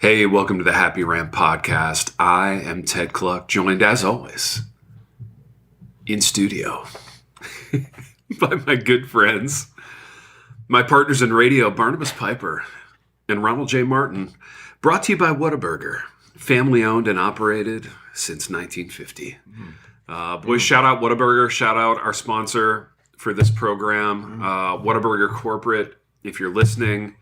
Hey, welcome to the Happy Rant podcast. I am Ted Cluck, joined as always in studio by my good friends, my partners in radio, Barnabas Piper and Ronald J. Martin, brought to you by Whataburger, family owned and operated since 1950. Boys, shout out Whataburger, shout out our sponsor for this program, Whataburger Corporate. If you're listening,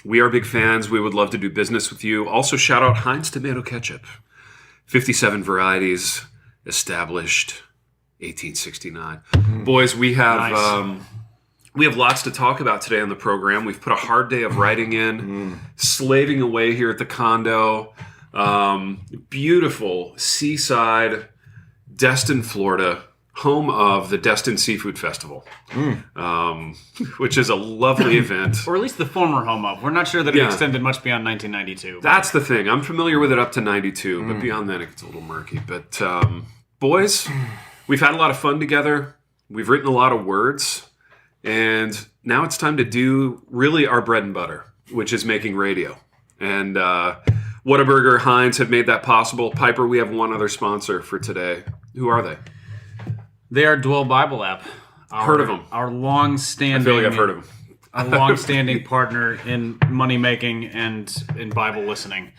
we are big fans. We would love to do business with you. Also, shout out Heinz Tomato Ketchup. 57 varieties, established 1869. Boys, we have lots to talk about today on the program. We've put a hard day of writing in, slaving away here at the condo. Beautiful seaside, Destin, Florida, home of the Destin Seafood Festival, which is a lovely event. Or at least the former home of. We're not sure that it extended much beyond 1992. That's the thing. I'm familiar with it up to 92, but beyond that it gets a little murky. But boys, we've had a lot of fun together. We've written a lot of words. And now it's time to do really our bread and butter, which is making radio. And Whataburger, Heinz have made that possible. Piper, we have one other sponsor for today. Who are they? They are Dwell Bible App. Heard of them. Our long-standing... I feel like I've heard of them. A long-standing partner in money making and in Bible listening.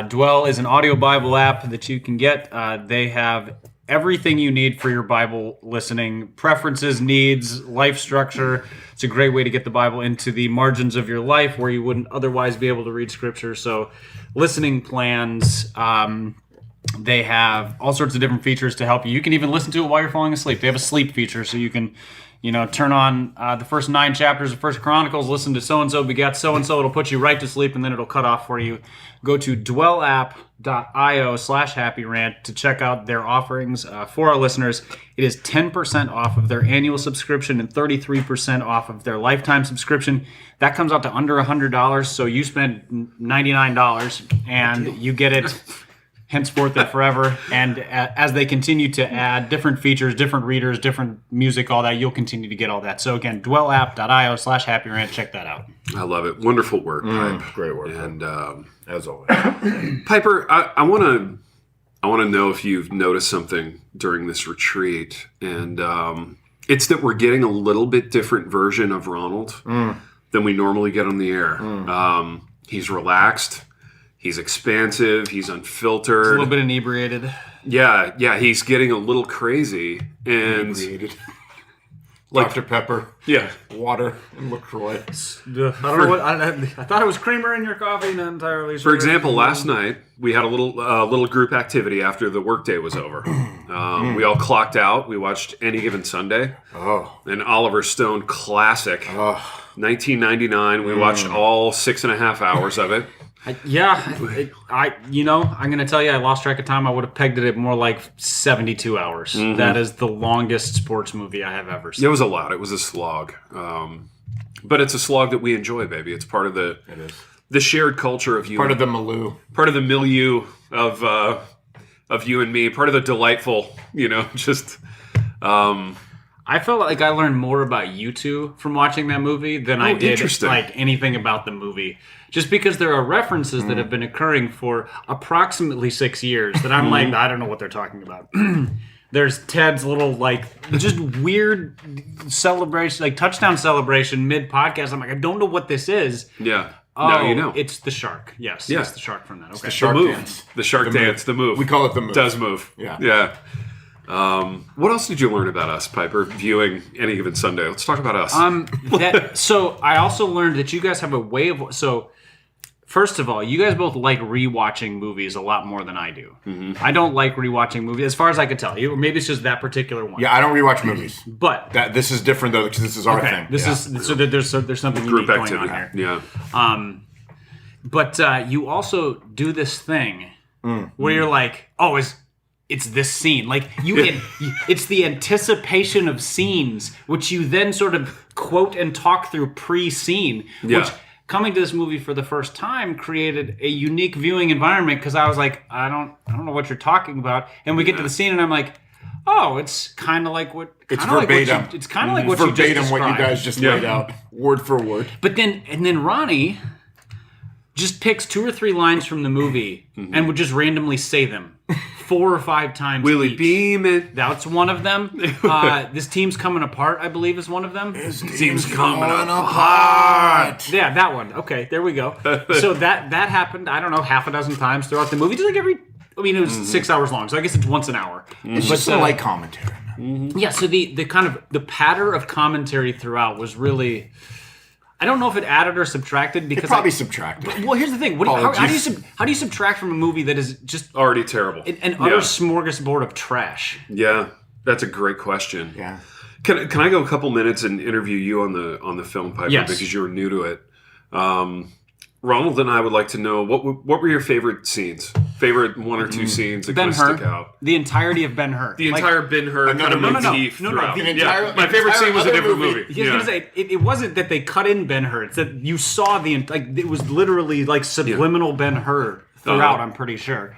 Dwell is an audio Bible app that you can get. They have everything you need for your Bible listening, preferences, needs, life structure. It's a great way to get the Bible into the margins of your life where you wouldn't otherwise be able to read Scripture. So, listening plans. They have all sorts of different features to help you. You can even listen to it while you're falling asleep. They have a sleep feature, so you can, turn on the first 9 chapters of First Chronicles, listen to so-and-so begat so-and-so. It'll put you right to sleep, and then it'll cut off for you. Go to dwellapp.io/happyrant to check out their offerings for our listeners. It is 10% off of their annual subscription and 33% off of their lifetime subscription. That comes out to under $100, so you spend $99, and you get it henceforth and forever. And as they continue to add different features, different readers, different music, all that, you'll continue to get all that. So again, dwellapp.io/happyrant. Check that out. I love it. Wonderful work, Pipe. Great work. And as always. Piper, I want to know if you've noticed something during this retreat. And it's that we're getting a little bit different version of Ronald than we normally get on the air. He's relaxed. He's expansive. He's unfiltered. He's a little bit inebriated. Yeah. He's getting a little crazy. And Inebriated. like Dr. Pepper. Yeah. Water and LaCroix. I don't know what I thought it was creamer in your coffee. Not entirely sure. For example, last night we had a little group activity after the workday was over. We all clocked out. We watched Any Given Sunday. An Oliver Stone classic. 1999. We watched all 6.5 hours of it. I'm going to tell you, I lost track of time. I would have pegged it at more like 72 hours. That is the longest sports movie I have ever seen. It was a lot. It was a slog. But it's a slog that we enjoy, baby. It's part of the shared culture of you. Part of the milieu. Part of the milieu of you and me. Part of the delightful, just... I felt like I learned more about you two from watching that movie than I did like anything about the movie. Just because there are references that have been occurring for approximately 6 years that I'm like, I don't know what they're talking about. There's Ted's little just weird celebration, like touchdown celebration mid-podcast. I'm like, I don't know what this is. Yeah. Oh, no, you know. It's the shark. Yes, Yeah. it's the shark from that. Okay. The shark dance. The shark dance, the move. We call it the move. Does move. Yeah. What else did you learn about us, Piper, viewing Any Given Sunday? Let's talk about us. So I also learned that you guys have a way of... So, first of all, you guys both like rewatching movies a lot more than I do. I don't like rewatching movies, as far as I could tell. Or maybe it's just that particular one. Yeah, I don't rewatch movies. But... This is different, though, because this is our thing. This is... So there's something Group unique activity. going on Yeah. here. But you also do this thing where you're like, oh, it's this scene. Like, it's the anticipation of scenes, which you then sort of quote and talk through pre-scene, which, coming to this movie for the first time, created a unique viewing environment, because I was like, I don't know what you're talking about. And we get to the scene, and I'm like, oh, it's kind of like what... It's verbatim. It's kind of like what you just described. Verbatim what you guys just laid out, word for word. But then Ronnie just picks 2 or 3 lines from the movie and would just randomly say them 4 or 5 times. Willie each. Beeman. That's one of them. This team's coming apart, I believe, is one of them. This team's coming apart. Yeah, that one. Okay, there we go. So that happened, I don't know, half a dozen times throughout the movie. Just like it was 6 hours long, so I guess it's once an hour. It's just some light commentary. Yeah, so the kind of the patter of commentary throughout was really... I don't know if it added or subtracted because It probably subtracted. Well, here's the thing: how do you subtract from a movie that is just Already terrible. an utter smorgasbord of trash? Yeah, that's a great question. Yeah. Can I go a couple minutes and interview you on the film, Piper, Yes. because you're new to it? Ronald and I would like to know what were your favorite scenes? Favorite 1 or 2 scenes that kind of stick out? The entirety of Ben-Hur. The entire Ben-Hur kind of motif throughout. My favorite scene was a different movie. I was gonna say it wasn't that they cut in Ben-Hur; it's that you saw it was literally like subliminal Ben-Hur throughout. I'm pretty sure,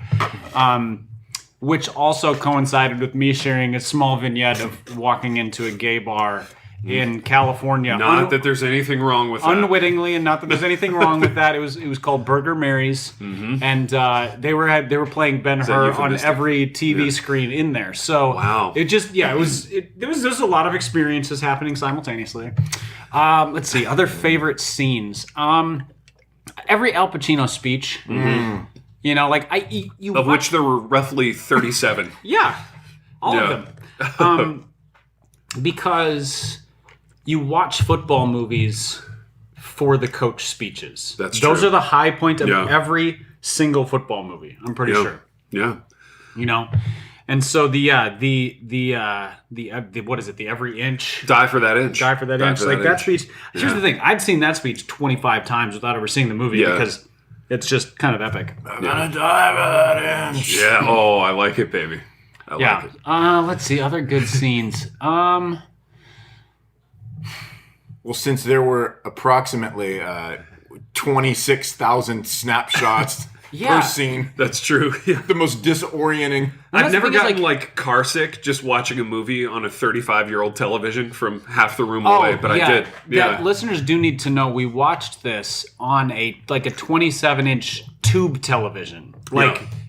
which also coincided with me sharing a small vignette of walking into a gay bar in California. Not that there's anything wrong with that. Unwittingly, and not that there's anything wrong with that. It was called Burger Mary's, and they were playing Ben-Hur on every TV screen in there. So wow, it just there was just a lot of experiences happening simultaneously. Let's see other favorite scenes. Every Al Pacino speech. You know, like of which there were roughly 37. Yeah, all of them. Because you watch football movies for the coach speeches. Those are the high point of every single football movie. I'm pretty sure. Yeah. You know, and so the what is it? The every inch. Die for that inch. That speech. Here's the thing. I'd seen that speech 25 times without ever seeing the movie because it's just kind of epic. I'm gonna die for that inch. Yeah. Oh, I like it, baby. I like it. Let's see other good scenes. Well, since there were approximately 26,000 snapshots per scene, That's true. Yeah. the most disorienting. I've never the thing is, gotten like car sick just watching a movie on a 35-year-old television from half the room away, but I did. Yeah. Listeners do need to know we watched this on a 27-inch tube television.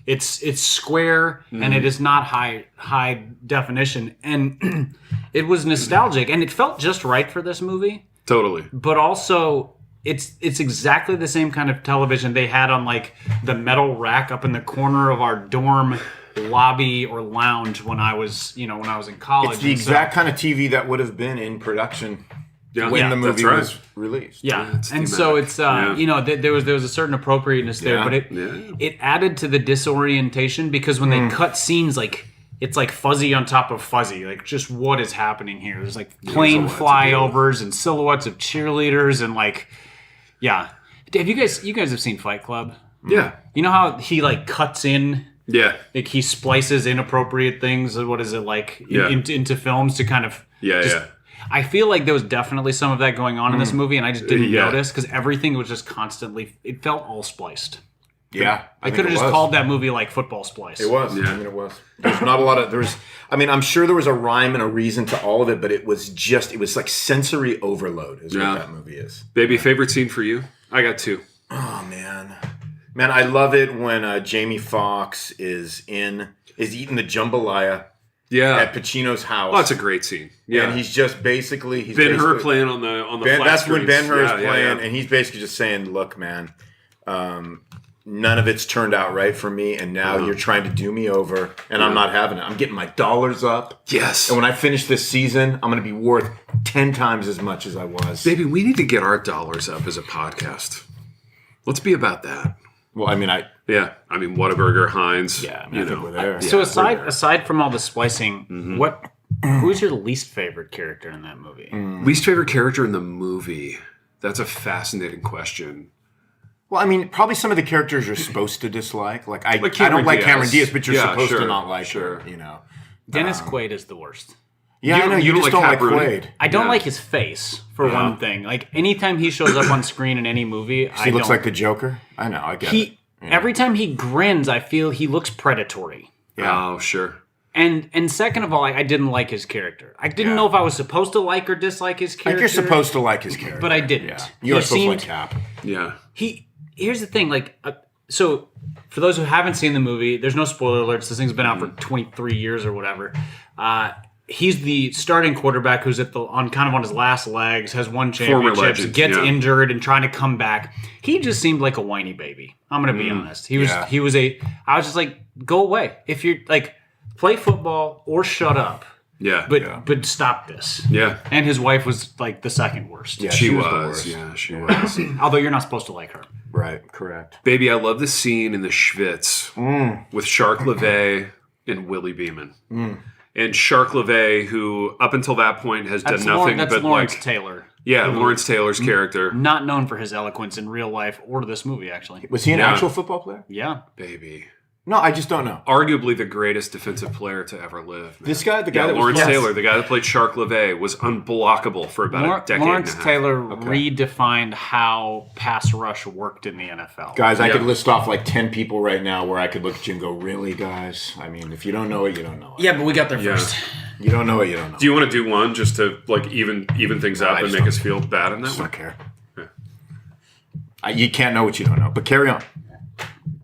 It's square and it is not high definition, and it was nostalgic and it felt just right for this movie. Totally. But also it's exactly the same kind of television they had on like the metal rack up in the corner of our dorm lobby or lounge when I was in college. It's the exact kind of TV that would have been in production when the movie was released. Yeah, and so it's there was a certain appropriateness there, but it added to the disorientation because when they cut scenes it's like fuzzy on top of fuzzy, like just what is happening here? There's like plane flyovers and silhouettes of cheerleaders and Have you guys have seen Fight Club? Yeah. You know how he like cuts in. Yeah. Like he splices inappropriate things. What is it like into films to kind of I feel like there was definitely some of that going on in this movie, and I just didn't notice because everything was just constantly. It felt all spliced. Yeah, I could have just called that movie like Football Splice. It was. Yeah. I mean, it was. There's not a lot of. I'm sure there was a rhyme and a reason to all of it, but it was like sensory overload. Is what that movie is. Baby, favorite scene for you? I got 2. Oh man, I love it when Jamie Foxx is eating the jambalaya. Yeah, at Pacino's house. Oh, that's a great scene. Yeah, and he's basically Ben-Hur playing on the flat that's screens. when Ben-Hur is playing, and he's basically just saying, "Look, man, none of it's turned out right for me, and now you're trying to do me over, and I'm not having it. I'm getting my dollars up. Yes, and when I finish this season, I'm going to be worth 10 times as much as I was. Baby, we need to get our dollars up as a podcast. Let's be about that. Well, I mean, Whataburger, Heinz. Yeah, I think we're there. So aside from all the splicing, who's your least favorite character in that movie? Least favorite character in the movie? That's a fascinating question. Well, I mean, probably some of the characters you're supposed to dislike. I don't like Cameron Diaz, but you're supposed to not like her. You know, Dennis Quaid is the worst. Yeah, I know. You just don't like Quaid. I don't like his face, for one thing. Like, anytime he shows up on screen in any movie, he looks like the Joker? I know, I get it. Every time he grins, I feel he looks predatory. Yeah. Oh, sure. And second of all, I didn't like his character. I didn't know if I was supposed to like or dislike his character. I think you're supposed to like his character. But I didn't. Yeah. You're supposed to like Cap. Yeah. here's the thing, like, so for those who haven't seen the movie, there's no spoiler alerts. This thing's been out for 23 years or whatever. He's the starting quarterback who's on his last legs, has won championships, gets injured and trying to come back. He just seemed like a whiny baby. I'm going to be honest. I was just like, go away. If you're like, play football or shut up. Yeah. But stop this. Yeah. And his wife was like the second worst. Yeah, She was. the worst. Yeah, she was. Although you're not supposed to like her. Right, correct. Baby, I love the scene in the Schwitz with Shark LeVay and Willie Beeman. And Shark LeVay, who up until that point has done nothing but Lawrence like Taylor. Yeah, Lawrence Taylor's character. Not known for his eloquence in real life or this movie, actually. Was he an actual football player? Yeah. Baby. No, I just don't know. Arguably the greatest defensive player to ever live. Man. This guy, the guy that Lawrence was Taylor, the guy that played Shark LeVay, was unblockable for about a decade Lawrence and a half. Taylor redefined how pass rush worked in the NFL. Guys, I could list off like 10 people right now where I could look at you and go, really, guys? I mean, if you don't know it, you don't know it. Yeah, but we got there first. You don't know it, you don't know. Do you want to do one just to like even things up and make us feel bad in that I one? don't care. Yeah. You can't know what you don't know, but carry on.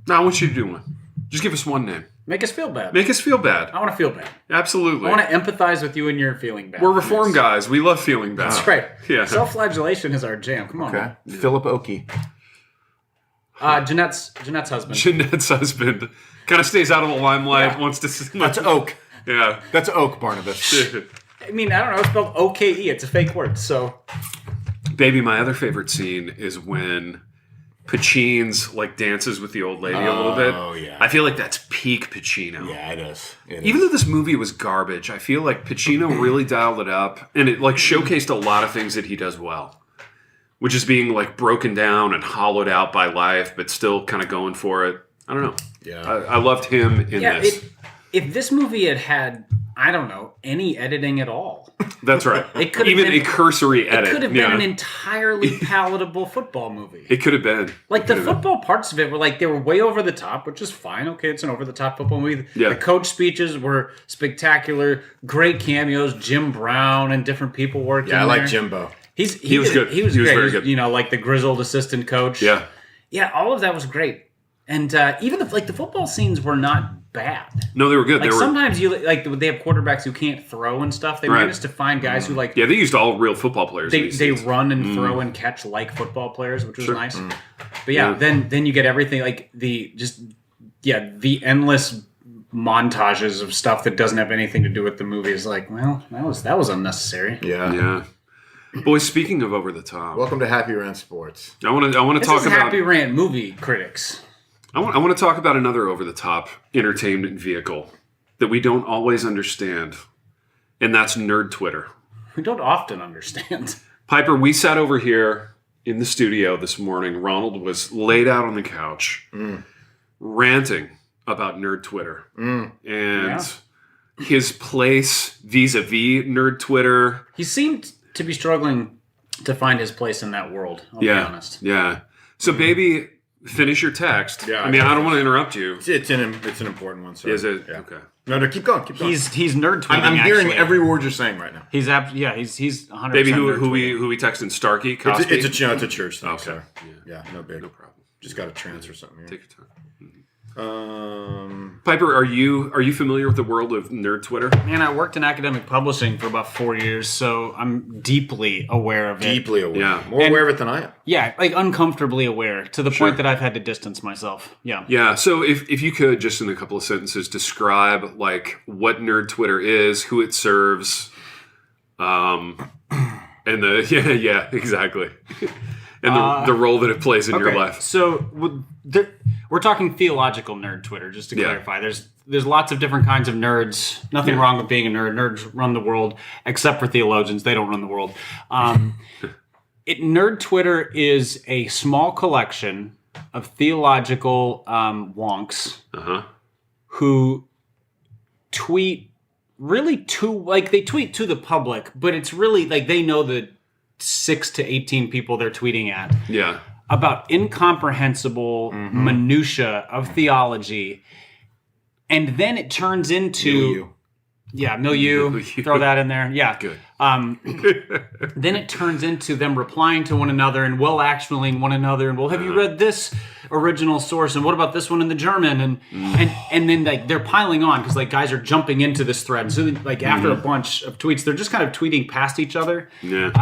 No, I want you to do one. Just give us one name. Make us feel bad. Make us feel bad. I want to feel bad. Absolutely. I want to empathize with you and your feeling bad. We're reform guys. We love feeling bad. That's right. Yeah. Self-flagellation is our jam. Come on. Okay. Man. Philip Oakey. Jeanette's husband. Jeanette's husband kind of stays out of the limelight. Yeah. Wants to. That's Oak. Yeah. That's Oak, Barnabas. I mean, I don't know. It's spelled O-K-E. It's a fake word. So, Baby, my other favorite scene is when Pacino's like dances with the old lady a little bit. Oh, yeah. I feel like that's peak Pacino. Yeah, it is. Even though this movie was garbage, I feel like Pacino really dialed it up, and it like showcased a lot of things that he does well, which is being like broken down and hollowed out by life, but still kind of going for it. I don't know. Yeah, I loved him in this. If this movie had I don't know, any editing at all. That's right. It could even a cursory edit. It could have been an entirely palatable football movie. It could have been. Like the football parts of it were like they were way over the top, which is fine. Okay, it's an over the top football movie. Yeah. The coach speeches were spectacular, great cameos. Jim Brown and different people worked. Yeah, in I there. like Jimbo. He was good. He was very great. good. You know, like the grizzled assistant coach. Yeah. Yeah, all of that was great. And even the football scenes were not bad. No, they were good. Like they were, sometimes they have quarterbacks who can't throw and stuff. They managed to find guys who yeah, they used all real football players. They run and throw and catch like football players, which was nice. But yeah, then you get everything like the endless montages of stuff that doesn't have anything to do with the movie is like, well, that was unnecessary. Yeah. Boys, speaking of over the top, Welcome to Happy Rant Sports. I want to This talk is about Happy Rant movie critics. I want to talk about another over the top entertainment vehicle that we don't always understand, and that's nerd Twitter. We don't often understand. Piper, we sat over here in the studio this morning. Ronald was laid out on the couch, ranting about nerd Twitter and his place vis-a-vis nerd Twitter. He seemed to be struggling to find his place in that world. I'll be honest. Yeah. So, baby, finish your text. Yeah, I mean, I don't want to interrupt you. It's an important one. So Is it? Yeah. Okay. No, keep going. He's nerd tweeting. I'm hearing actually. every word you're saying right now. He's 100%. Baby, who nerd we tweeting. texting? Starkey? Cosby? It's a church thing. Okay. So. Yeah. Yeah, no big. No problem. Just got to transfer something here. Take your time. Piper, Are you familiar with the world of nerd Twitter? Man, I worked in academic publishing for about 4 years, so I'm deeply aware of it. deeply aware. Yeah. More aware of it than I am. Yeah, like uncomfortably aware to the point that I've had to distance myself. Yeah. Yeah. So if you could just in a couple of sentences describe like what nerd Twitter is, who it serves, and the exactly, and the role that it plays in your life. So we're talking theological nerd Twitter, just to clarify. There's lots of different kinds of nerds. Nothing wrong with being a nerd. Nerds run the world, except for theologians. They don't run the world. Nerd Twitter is a small collection of theological wonks who tweet really they tweet to the public, but it's really like they know the 6 to 18 people they're tweeting at. Yeah. About incomprehensible minutia of theology, and then it turns into Yeah, milieu. Throw that in there. Yeah. Good. Then it turns into them replying to one another and well-actuallying one another. And, well, have you read this original source? And what about this one in the German? And then like they're piling on because like guys are jumping into this thread. And so like after a bunch of tweets, they're just kind of tweeting past each other. Yeah.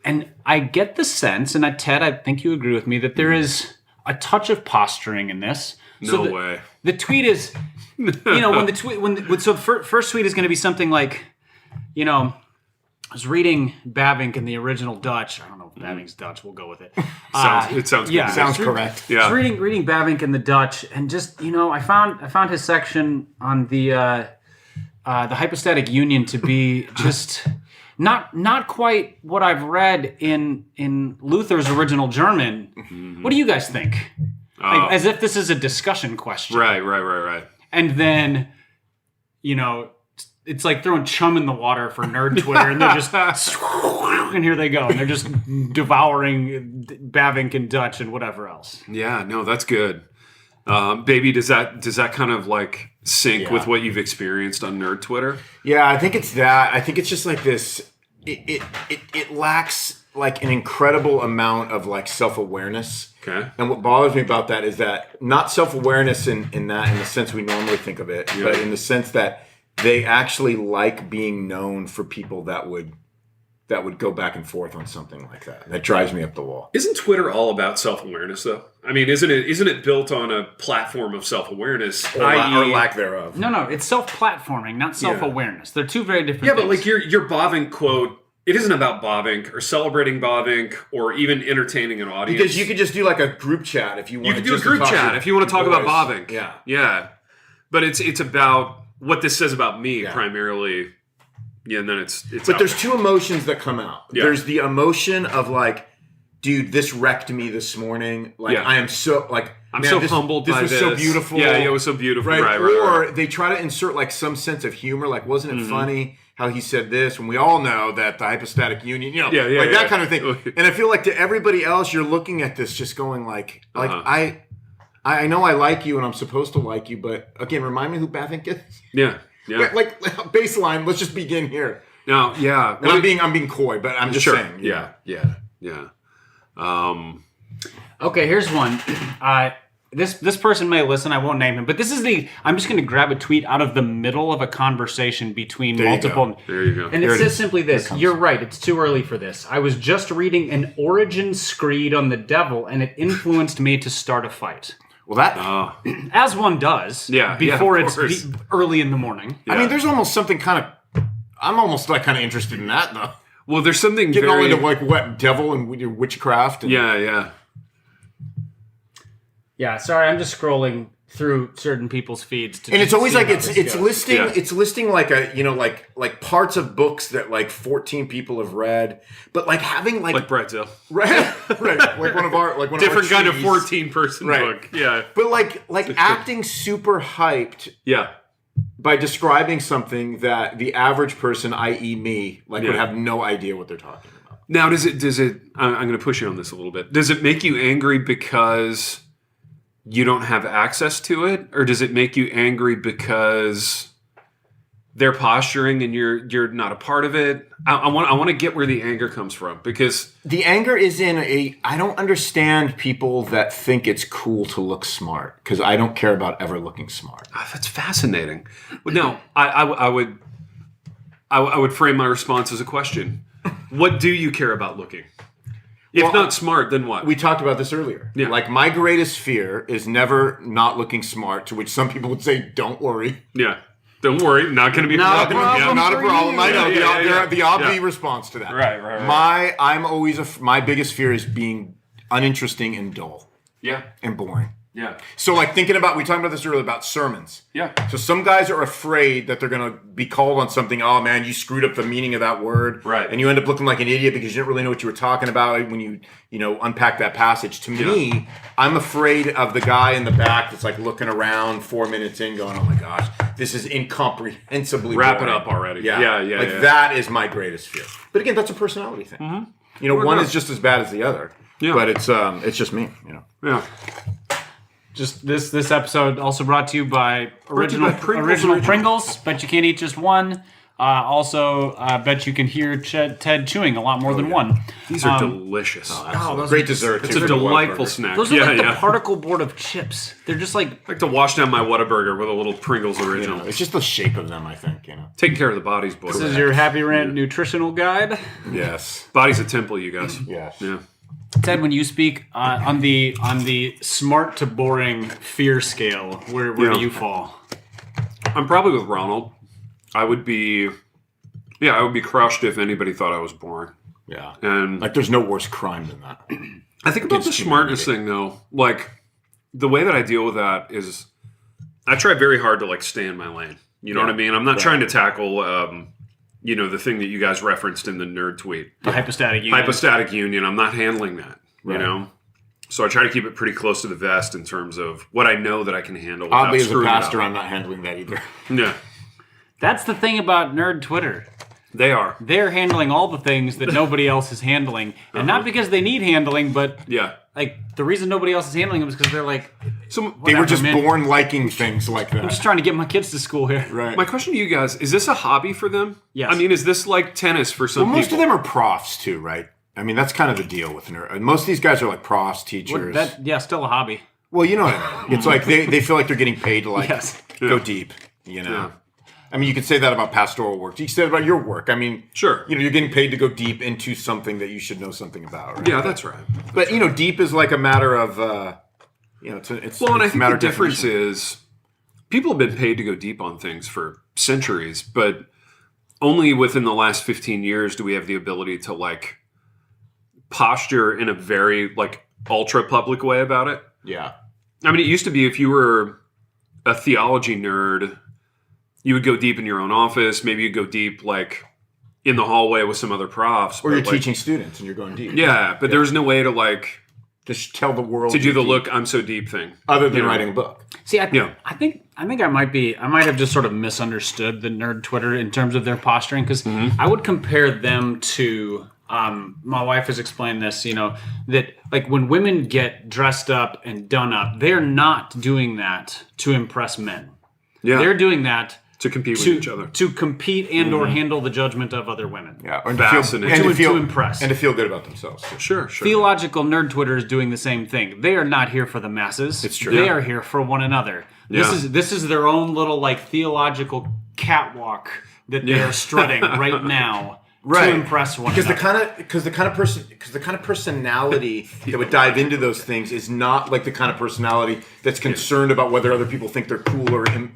And I get the sense, and Ted, I think you agree with me, that there is a touch of posturing in this. No way. The tweet is, when the tweet, so the first tweet is going to be something like, I was reading Bavinck in the original Dutch. I don't know if Bavinck's Dutch. We'll go with it. It sounds good. Yeah, Sounds correct. Yeah. I was reading Bavinck in the Dutch, and just I found his section on the hypostatic union to be just not quite what I've read in Luther's original German. Mm-hmm. What do you guys think? Like, as if this is a discussion question. Right. And then, it's like throwing chum in the water for nerd Twitter, and they're just, and here they go, and they're just devouring Bavinck and Dutch and whatever else. Yeah, no, that's good. Baby, does that kind of like sync with what you've experienced on nerd Twitter? Yeah, I think it's that. I think it's just like this. It lacks like an incredible amount of like self-awareness. Okay. And what bothers me about that is that not self-awareness in the sense we normally think of it, but in the sense that they actually like being known for people that would go back and forth on something like that. That drives me up the wall. Isn't Twitter all about self-awareness though? I mean, isn't it built on a platform of self-awareness, Or lack thereof. No, it's self-platforming, not self-awareness. They're two very different things. Yeah, but like your Bavinck quote, it isn't about Bavinck or celebrating Bavinck or even entertaining an audience. Because you could just do like a group chat if you want. You could do a group chat if you want to talk about Bavinck. Yeah. But it's about what this says about me primarily. Yeah, and then it's. But there's two emotions that come out. Yeah. There's the emotion of like, dude, this wrecked me this morning. Like I am so like. I'm so humbled by this. This was so beautiful. Yeah, it was so beautiful. Right. Right. Or they try to insert like some sense of humor. Like, wasn't it funny how he said this when we all know that the hypostatic union, that kind of thing. And I feel like to everybody else, you're looking at this just going like I know I like you and I'm supposed to like you, but again, remind me who Bavinck is. Yeah. Like baseline. Let's just begin here. No. Yeah. And I'm being coy, but I'm just saying. Yeah. Okay, here's one. This person may listen. I won't name him, but this is I'm just going to grab a tweet out of the middle of a conversation between multiple. There you go. And it says simply this: "You're right. It's too early for this. I was just reading an origin screed on the devil, and it influenced me to start a fight." Well, that as one does. Before it's early in the morning. Yeah. I mean, there's almost something kind of. I'm almost like kind of interested in that though. Well, there's something getting very all into like what devil and witchcraft. And, Yeah. Yeah, sorry, I'm just scrolling through certain people's feeds to. And it's always like it's listing Yeah. it's listing like a like parts of books that like 14 people have read, but like having like Brazil, right like one of our different kind of trees. 14-person book. Yeah, but like acting super hyped. Yeah. By describing something that the average person, i.e., me, would have no idea what they're talking about. Now, does it? I'm going to push you on this a little bit. Does it make you angry because you don't have access to it, or does it make you angry because they're posturing and you're not a part of it? I want to get where the anger comes from, because the anger is I don't understand people that think it's cool to look smart, because I don't care about ever looking smart. That's fascinating. No, I would frame my response as a question. What do you care about looking? If not smart, then what? We talked about this earlier. Yeah. Like, my greatest fear is never not looking smart, to which some people would say, don't worry. Yeah. Don't worry, not going to be a Not problem. a problem. I know the obvious Yeah. response to that. Right. I'm always my biggest fear is being uninteresting and dull. Yeah. And boring. Yeah. So like we talked about this earlier about sermons. Yeah. So some guys are afraid that they're going to be called on something. Oh man, you screwed up the meaning of that word. Right. And you end up looking like an idiot because you didn't really know what you were talking about when you unpack that passage. To me, I'm afraid of the guy in the back that's like looking around 4 minutes in going, oh my gosh, this is incomprehensibly Wrap boring. it up already. Yeah. That is my greatest fear. But again, that's a personality thing. Mm-hmm. One is just as bad as the other. Yeah. But it's just me, Yeah. Just this episode also brought to you by original Pringles. Bet you can't eat just one. Also, bet you can hear Ted chewing a lot more than one. These are delicious. Great dessert. It's a delightful snack. Those are the particle board of chips. They're just like... I like to wash down my Whataburger with a little Pringles original. It's just the shape of them, I think. Taking care of the bodies, boys. This is your Happy Rant nutritional guide. Yes. Body's a temple, you guys. Yes. Yeah. Ted, when you speak on the smart to boring fear scale, where do you fall? I'm probably with Ronald. I would be crushed if anybody thought I was boring. Yeah. And like, there's no worse crime than that. I think about the smartness thing, though. Like, the way that I deal with that is I try very hard to, like, stay in my lane. You know what I mean? I'm not trying to tackle, the thing that you guys referenced in the nerd tweet. The hypostatic union. Hypostatic union. I'm not handling that, you know? So I try to keep it pretty close to the vest in terms of what I know that I can handle. Oddly, as a pastor, I'm not handling that either. Yeah. That's the thing about nerd Twitter. They're handling all the things that nobody else is handling. And not because they need handling, but like the reason nobody else is handling them is because they're like... they were just born liking things like that. I'm just trying to get my kids to school here. Right. My question to you guys, is this a hobby for them? Yes. I mean, is this like tennis for some people? Most of them are profs too, right? I mean, that's kind of the deal with nerd. Most of these guys are like profs, teachers. Still a hobby. Well, you know what I mean. It's like they feel like they're getting paid to go deep, Yeah. I mean, you could say that about pastoral work. You could say that about your work. I mean, sure. You're getting paid to go deep into something that you should know something about. Right? Yeah, that's right. But deep is like a matter of, it's well, and I it's think the difference is people have been paid to go deep on things for centuries, but only within the last 15 years do we have the ability to like posture in a very like ultra public way about it. Yeah. I mean, it used to be if you were a theology nerd, you would go deep in your own office. Maybe you'd go deep, like, in the hallway with some other profs. Or you're teaching students and you're going deep. Yeah, but there's no way to, like... just tell the world... to do the look, I'm so deep thing. Other than writing a book. See, I think I might have just sort of misunderstood the nerd Twitter in terms of their posturing, because I would compare them to... my wife has explained this, that like when women get dressed up and done up, they're not doing that to impress men. Yeah. They're doing that... to compete with each other. To compete and or handle the judgment of other women. Yeah. Or to impress. And to feel good about themselves. Sure. Theological nerd Twitter is doing the same thing. They are not here for the masses. It's true. They are here for one another. Yeah. This is their own little like theological catwalk that they are strutting right now. To impress one another. Because the kind of personality that would dive into those things is not like the kind of personality that's concerned about whether other people think they're cool or not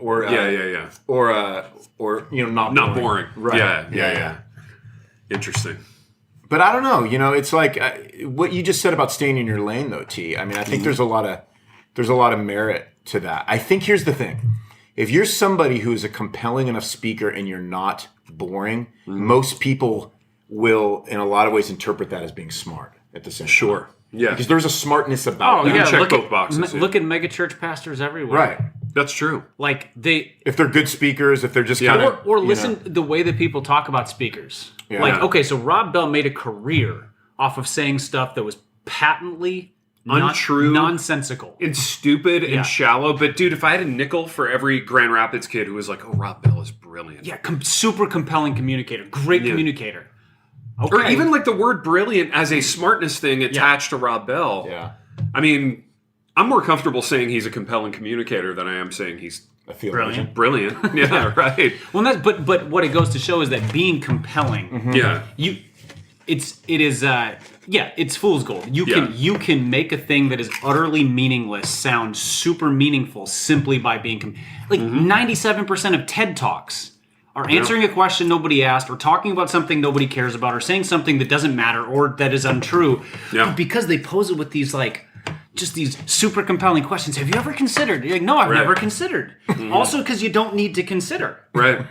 boring. Right. Yeah. Interesting. But I don't know. It's like what you just said about staying in your lane, though, T. I mean, I think there's a lot of merit to that. I think here's the thing: if you're somebody who is a compelling enough speaker and you're not boring, most people will, in a lot of ways, interpret that as being smart at the same time. Sure. Yeah. Because there's a smartness about that. Yeah, check both boxes. Look at megachurch pastors everywhere. Right. That's true. Like if they're good speakers, if they're just kind of... Or listen the way that people talk about speakers. Yeah. Like, okay, so Rob Bell made a career off of saying stuff that was patently... untrue, nonsensical, and stupid and shallow. But dude, if I had a nickel for every Grand Rapids kid who was like, "Oh, Rob Bell is brilliant," super compelling communicator, great communicator, or even like the word "brilliant" as a smartness thing attached to Rob Bell. Yeah, I mean, I'm more comfortable saying he's a compelling communicator than I am saying he's a theologian. Brilliant. Yeah, right. Well, but what it goes to show is that being compelling, it's fool's gold. You can make a thing that is utterly meaningless sound super meaningful simply by being 97% of TED Talks are answering a question nobody asked, or talking about something nobody cares about, or saying something that doesn't matter or that is untrue. Yeah. But because they pose it with these just these super compelling questions. Have you ever considered? You're like, no, I've never considered. Also, because you don't need to consider. Right.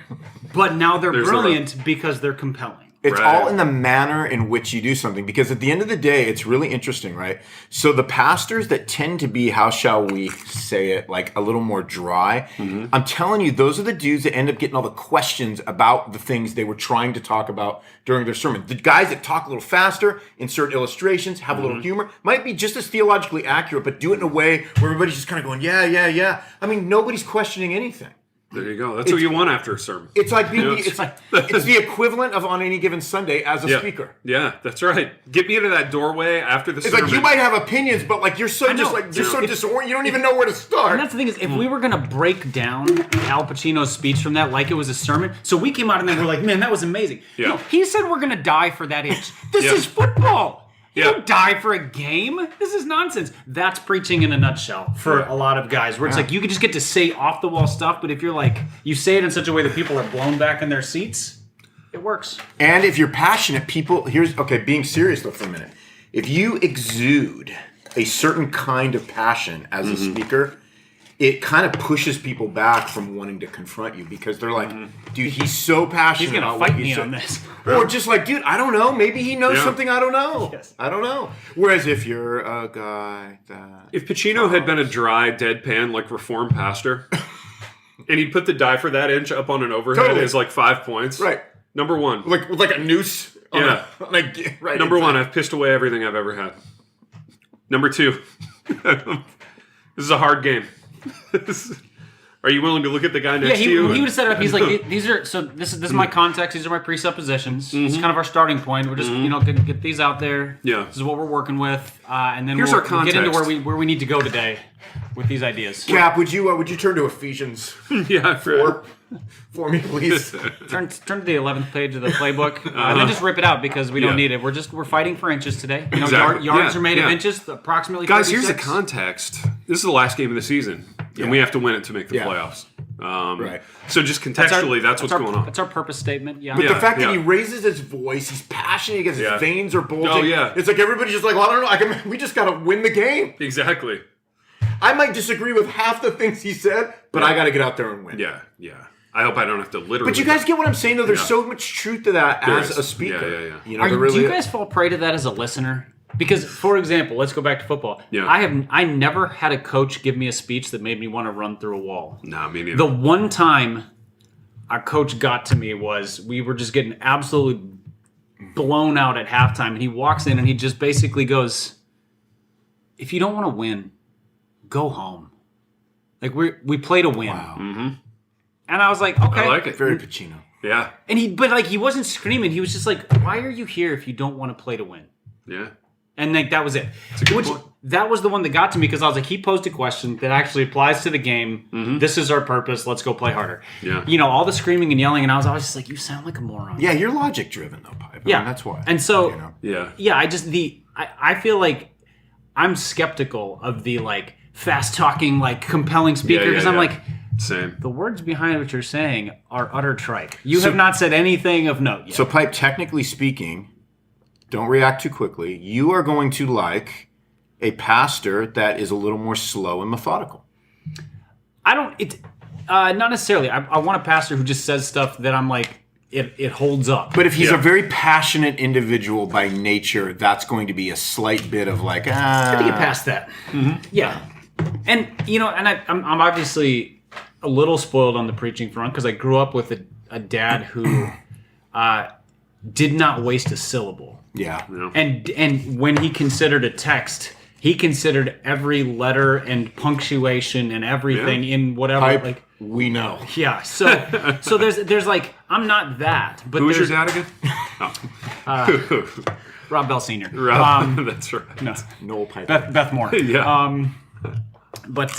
But now they're brilliant because they're compelling. It's all in the manner in which you do something. Because at the end of the day, it's really interesting, right? So the pastors that tend to be, how shall we say it, like a little more dry, I'm telling you, those are the dudes that end up getting all the questions about the things they were trying to talk about during their sermon. The guys that talk a little faster, insert illustrations, have a little humor, might be just as theologically accurate, but do it in a way where everybody's just kind of going, yeah. I mean, nobody's questioning anything. There you go. That's what you want after a sermon. It's like being it's the equivalent of on any given Sunday as a speaker. Yeah, that's right. Get me into that doorway after the sermon. It's like you might have opinions, but like you're so disoriented, you don't even know where to start. And that's the thing is, if we were gonna break down Al Pacino's speech from that like it was a sermon, so we came out and then we're like, man, that was amazing. Yeah. No, he said we're gonna die for that itch. This is football. You don't die for a game. This is nonsense. That's preaching in a nutshell for a lot of guys, where it's like you can just get to say off-the-wall stuff, but if you're like, you say it in such a way that people are blown back in their seats, it works. And if you're passionate, being serious though for a minute. If you exude a certain kind of passion as a speaker, it kind of pushes people back from wanting to confront you because they're like, dude, he's so passionate. He's going to fight me on this. Or just like, dude, I don't know. Maybe he knows something I don't know. Yes. I don't know. Whereas if you're a guy that... If Pacino had been a dry, deadpan, like Reformed pastor, and he'd put the die for that inch up on an overhead as like 5 points. Right. Number one. Like with like a noose. Right. Number one, I've pissed away everything I've ever had. Number two, this is a hard game. Are you willing to look at the guy next to you? He would have set it up. He's like, these are this is my context. These are my presuppositions. This is kind of our starting point. We're just get these out there. Yeah, this is what we're working with, and then we'll get into where we need to go today with these ideas. Cap, would you turn to Ephesians 4 for me, please? turn to the 11th page of the playbook, and then just rip it out because we don't need it. We're fighting for inches today. You know, yards are made of inches, approximately. Guys, 36. here's the context. This is the last game of the season, and we have to win it to make the playoffs. Right. So just contextually, that's what's going on. That's our purpose statement. Yeah. But the fact that he raises his voice, he's passionate because his veins are bulging. Oh, yeah. It's like everybody's just like, well, I don't know. We just got to win the game. Exactly. I might disagree with half the things he said, but I got to get out there and win. Yeah. I hope I don't have to literally. But you guys get what I'm saying, though. There's so much truth to that as a speaker. Yeah. You know, do you guys fall prey to that as a listener? Because, for example, let's go back to football. Yeah. I never had a coach give me a speech that made me want to run through a wall. No, me neither. The one time our coach got to me was we were just getting absolutely blown out at halftime, and he walks in and he just basically goes, "If you don't want to win, go home. Like we play to win." Wow. Mm-hmm. And I was like, okay, I like it. Very Pacino. Yeah. And he wasn't screaming. He was just like, "Why are you here if you don't want to play to win?" Yeah. And like that was it. It's a good point. That was the one that got to me because I was like, he posed a question that actually applies to the game. Mm-hmm. This is our purpose. Let's go play harder. Yeah. You know, all the screaming and yelling, and I was always just like, you sound like a moron. Yeah, you're logic driven though, Pipe. Yeah, I mean, that's why. And so, I feel like I'm skeptical of the like fast talking, like compelling speaker because I'm like, same. The words behind what you're saying are utter tripe. You have not said anything of note yet. So, Pipe, technically speaking, don't react too quickly. You are going to like a pastor that is a little more slow and methodical. Not necessarily. I want a pastor who just says stuff that I'm like, it holds up. But if he's a very passionate individual by nature, that's going to be a slight bit of like, How do you get past that? Mm-hmm. Yeah. And, you know, and I'm obviously a little spoiled on the preaching front because I grew up with a dad who did not waste a syllable. Yeah. And when he considered a text, he considered every letter and punctuation and everything in whatever. Pipe, like we know. Yeah. So there's like I'm not that. But who's your dad again? Rob Bell Sr. That's right. No. Noel Pipe. Beth Moore. Yeah. But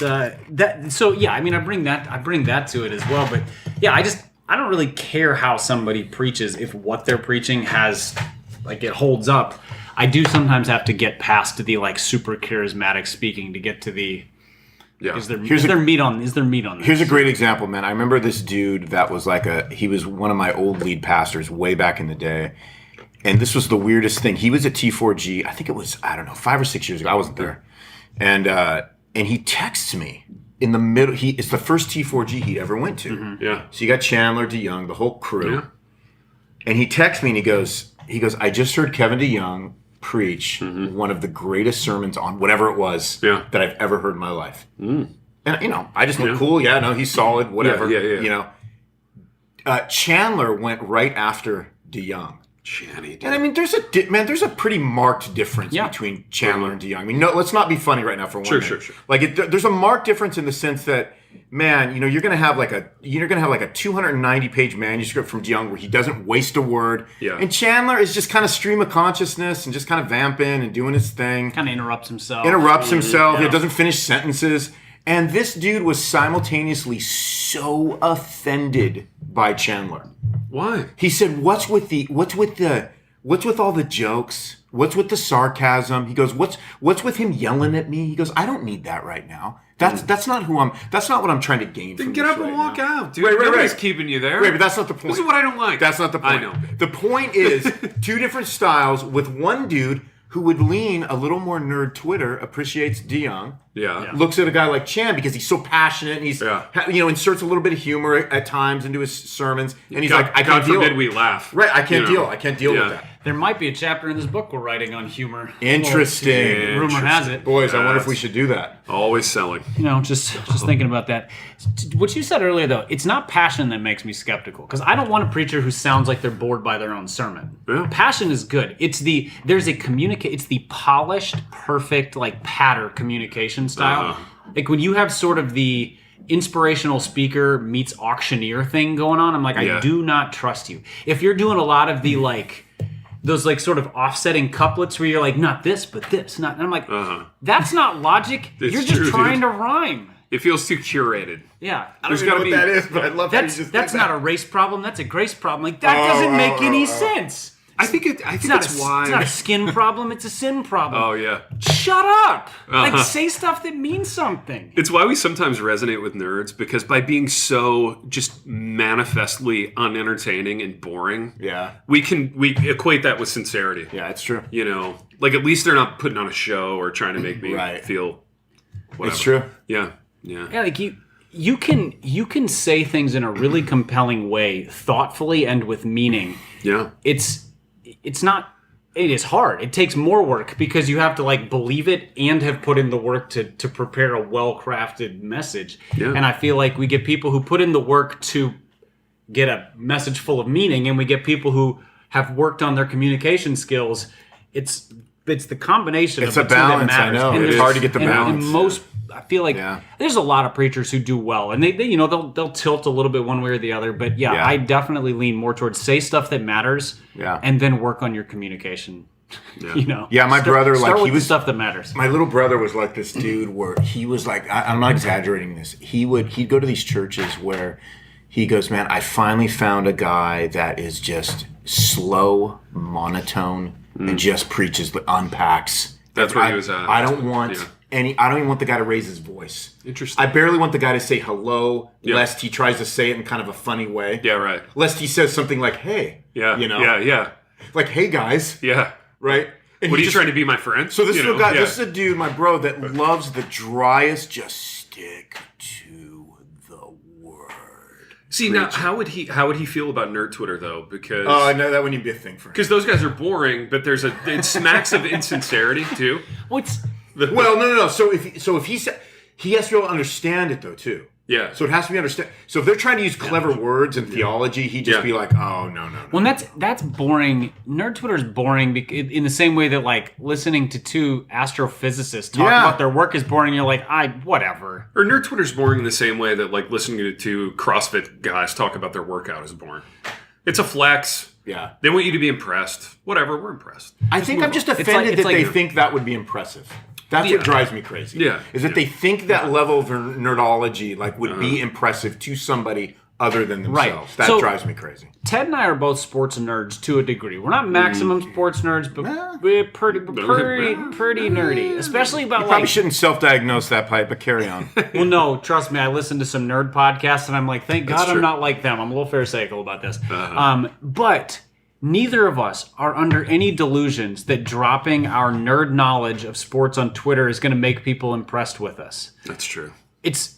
that. So yeah. I mean, I bring that to it as well. But yeah, I don't really care how somebody preaches if what they're preaching has like it holds up. I do sometimes have to get past the like super charismatic speaking to get to the is there meat on this? Here's a great example, man. I remember this dude that was like he was one of my old lead pastors way back in the day. And this was the weirdest thing. He was at T4G, I think it was, 5 or 6 years ago. I wasn't there. And he texts me in the middle. It's the first T4G he'd ever went to. Mm-hmm. Yeah. So you got Chandler, DeYoung, the whole crew. Yeah. And he texts me and he goes, I just heard Kevin DeYoung preach one of the greatest sermons on whatever it was that I've ever heard in my life. And, I just went, cool. Yeah, no, he's solid, whatever. Chandler went right after DeYoung. Channy, and I mean, there's a pretty marked difference between Chandler and DeYoung. I mean, no, let's not be funny right now for one minute. Sure. Like, there's a marked difference in the sense that, man, you're gonna have like a 290-page manuscript from DeYoung where he doesn't waste a word. Yeah. And Chandler is just kind of stream of consciousness and just kind of vamping and doing his thing. Kind of interrupts himself. He doesn't finish sentences. And this dude was simultaneously so offended by Chandler. Why? He said, what's with all the jokes? What's with the sarcasm? He goes, what's with him yelling at me? He goes, I don't need that right now. That's not what I'm trying to gain then from get this up and right walk now. out, dude. Nobody's keeping you there. Right, but that's not the point. This is what I don't like. That's not the point. I know. The point is two different styles with one dude who would lean a little more nerd Twitter, appreciates DeYoung. Yeah. Looks at a guy like Chan because he's so passionate and he's, inserts a little bit of humor at times into his sermons. And he's I can't deal. God forbid we laugh. Right, I can't deal. I can't deal with that. There might be a chapter in this book we're writing on humor. Interesting. Rumor has it. Boys, I wonder if we should do that. Always selling. Just thinking about that. What you said earlier, though, it's not passion that makes me skeptical. Because I don't want a preacher who sounds like they're bored by their own sermon. Yeah. Passion is good. It's the polished, perfect, patter communication style. Like when you have sort of the inspirational speaker meets auctioneer thing going on, I'm like, I do not trust you. If you're doing a lot of the those sort of offsetting couplets where you're like, not this, but this, not. And I'm like, that's not logic. You're just trying to rhyme. It feels too curated. Yeah. I don't know what that is, but I love how you just That's not a race problem. That's a grace problem. Like, that doesn't make any sense. I think that's why. It's not a skin problem. It's a sin problem. Oh, yeah. Shut up. Say stuff that means something. It's why we sometimes resonate with nerds, because by being so just manifestly unentertaining and boring, we equate that with sincerity. Yeah, it's true. At least they're not putting on a show or trying to make me feel whatever. It's true. Yeah. Yeah, you can say things in a really compelling way, thoughtfully and with meaning. Yeah. It is hard. It takes more work because you have to believe it and have put in the work to prepare a well-crafted message. Yeah. And I feel like we get people who put in the work to get a message full of meaning, and we get people who have worked on their communication skills. It's the combination of the two that matters. I know. It's hard to get the balance. I feel like there's a lot of preachers who do well, and they'll tilt a little bit one way or the other. But I definitely lean more towards say stuff that matters, and then work on your communication. Yeah. My brother, start with the stuff that matters. My little brother was like this dude where he was like, I'm not exaggerating this. He'd go to these churches where he goes, man, I finally found a guy that is just slow, monotone, and just preaches, unpacks. That's where he was at. I don't want. I don't even want the guy to raise his voice. Interesting. I barely want the guy to say hello, lest he tries to say it in kind of a funny way. Yeah, right. Lest he says something like, hey. Yeah. Yeah. Like, hey, guys. Yeah. Right? And what are you trying to be my friend? So this is a guy. This is a dude, my bro, that loves the driest, just stick to the word. See, now, how would he feel about nerd Twitter, though? Because... Oh, no, that wouldn't be a thing for him. Because those guys are boring, but it smacks of insincerity, too. Well, no. So if he said, he has to be able to understand it though too. Yeah. So it has to be understand. So if they're trying to use clever words and theology, he'd just be like, "Oh no." Well, that's boring. Nerd Twitter is boring in the same way that listening to two astrophysicists talk about their work is boring. You're like, whatever. Or nerd Twitter's boring in the same way that listening to two CrossFit guys talk about their workout is boring. It's a flex. Yeah. They want you to be impressed. Whatever, we're impressed. I think I'm just offended that they think that would be impressive. That's what drives me crazy. Yeah. Is that they think that level of nerdology would be impressive to somebody other than themselves. Right. That drives me crazy. Ted and I are both sports nerds to a degree. We're not maximum sports nerds, but we're pretty nerdy. Especially about you probably shouldn't self-diagnose that pipe, but carry on. Well, no, trust me. I listen to some nerd podcasts, and I'm like, thank God I'm not like them. I'm a little pharisaical about this. But neither of us are under any delusions that dropping our nerd knowledge of sports on Twitter is going to make people impressed with us. That's true.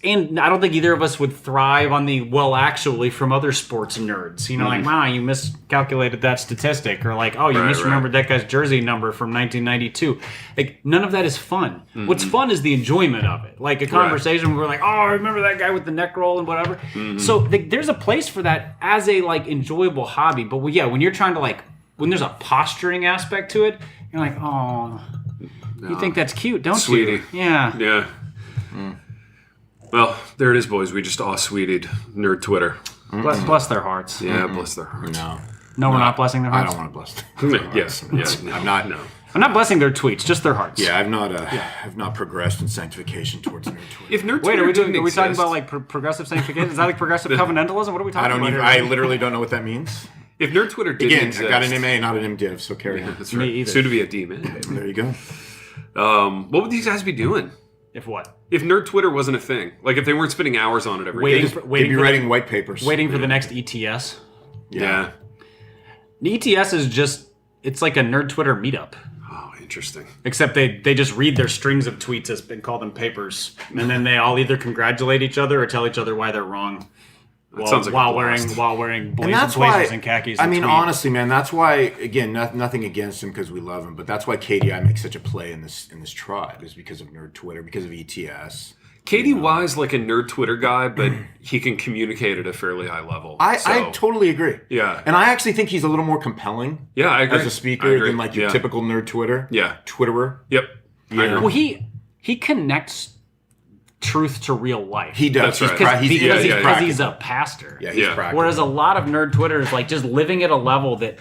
and I don't think either of us would thrive on the actually from other sports nerds. Like, wow, you miscalculated that statistic, or like, oh, you misremembered that guy's jersey number from 1992. Like, none of that is fun. What's fun is the enjoyment of it. Like a conversation where we're like, oh, I remember that guy with the neck roll and whatever. So there's a place for that as a like enjoyable hobby. But when you're trying to like, when there's a posturing aspect to it, you're like, oh, you think that's cute, don't Sweetie. you? Yeah. Yeah. Well, there it is, boys. We just sweetied nerd Twitter. Bless their hearts. Yeah, bless their hearts. No, we're not blessing their I hearts. don't want to bless them. Yes. I'm not. No. I'm not blessing their tweets, just their hearts. Yeah, I've not progressed in sanctification towards nerd Twitter. If nerd Wait, Twitter are we talking about like progressive sanctification? Is that like progressive covenantalism? What are we talking about here? I literally don't know what that means. If nerd Twitter didn't Again, exist, I got an MA, not an MDiv, so carry on. that's Me right. either. Soon to be a D, man. There you go. What would these guys be doing If what? if nerd Twitter wasn't a thing? Like if they weren't spending hours on it every day? They'd be writing white papers. Waiting for the next ETS. Yeah. The ETS is just, it's like a nerd Twitter meetup. Oh, interesting. Except they just read their strings of tweets and call them papers. And then they all either congratulate each other or tell each other why they're wrong. Sounds like while a blast. wearing And that's blazers why, and khakis. I mean, tweet. honestly, man, that's why. Again, nothing against him because we love him, but that's why KDI makes such a play in this tribe is because of nerd Twitter, because of ETS. KDY's like a nerd Twitter guy, but he can communicate at a fairly high level. I totally agree. Yeah. And I actually think he's a little more compelling. Yeah, I agree. As a speaker than like your typical nerd Twitter. Yeah. Twitterer. Yep. I agree. Well, he connects truth to real life. He does. That's right. Because he's a pastor. Yeah, he's practical. Whereas a lot of nerd Twitter is like just living at a level that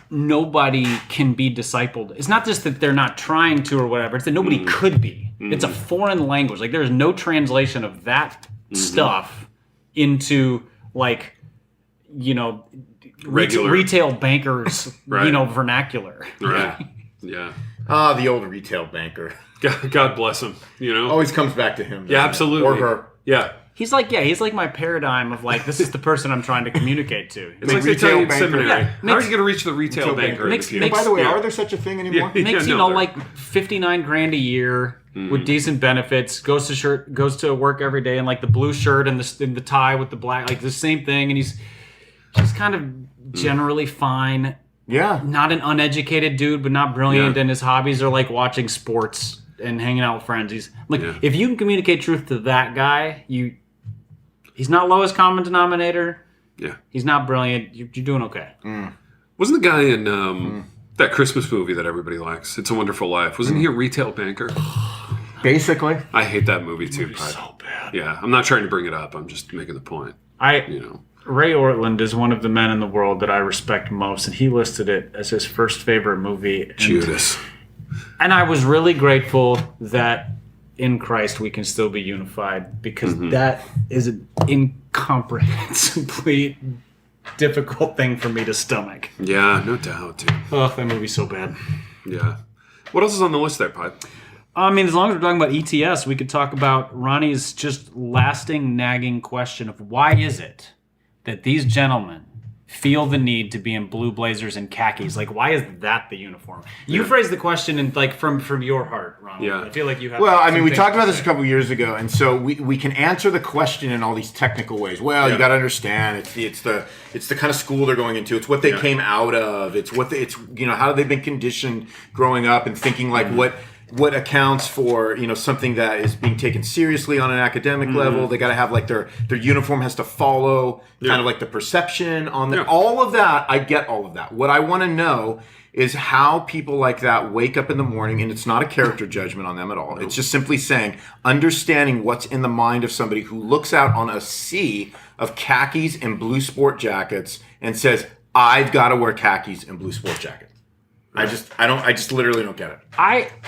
nobody can be discipled. It's not just that they're not trying to or whatever. It's that nobody could be. It's a foreign language. Like there's no translation of that stuff into like, Regular. retail bankers, vernacular. Right. Yeah. Ah, the old retail banker. God bless him. Always comes back to him. Yeah, absolutely. Or her. Yeah. He's like my paradigm of like, this is the person I'm trying to communicate to. It's like they tell you in seminary. How are you going to reach the retail banker? By the way, are there such a thing anymore? Makes like $59,000 a year with decent benefits. Goes to work every day in like the blue shirt and the tie with the black, like the same thing. And he's kind of generally fine. Yeah. Not an uneducated dude, but not brilliant. And his hobbies are like watching sports and hanging out with friends. He's like, if you can communicate truth to that guy, he's not lowest common denominator. Yeah. He's not brilliant. You're doing okay. Wasn't the guy in that Christmas movie that everybody likes, It's a Wonderful Life, wasn't he a retail banker? Basically. I hate that movie too. So bad. Yeah. I'm not trying to bring it up. I'm just making the point. Ray Ortland is one of the men in the world that I respect most, and he listed it as his first favorite movie. Judas. And I was really grateful that in Christ we can still be unified, because that is an incomprehensibly difficult thing for me to stomach. Yeah, no doubt, dude. Oh, that movie's so bad. Yeah. What else is on the list there, Pipe? I mean, as long as we're talking about ETS, we could talk about Ronnie's just lasting, nagging question of why is it that these gentlemen feel the need to be in blue blazers and khakis? Like, why is that the uniform? You phrased the question in like from your heart, Ronnie. Yeah. I feel like you have. Well, I mean, we talked about this a couple years ago, and so we can answer the question in all these technical ways. Well, you got to understand it's the kind of school they're going into. It's what they came out of. It's how they've been conditioned growing up and thinking like what accounts for something that is being taken seriously on an academic level. They got to have like their uniform has to follow kind of like the perception on all of that. I get all of that. What I want to know is how people like that wake up in the morning, and it's not a character judgment on them at all. It's just simply saying, understanding what's in the mind of somebody who looks out on a sea of khakis and blue sport jackets and says, I've got to wear khakis and blue sport jackets. I just literally don't get it.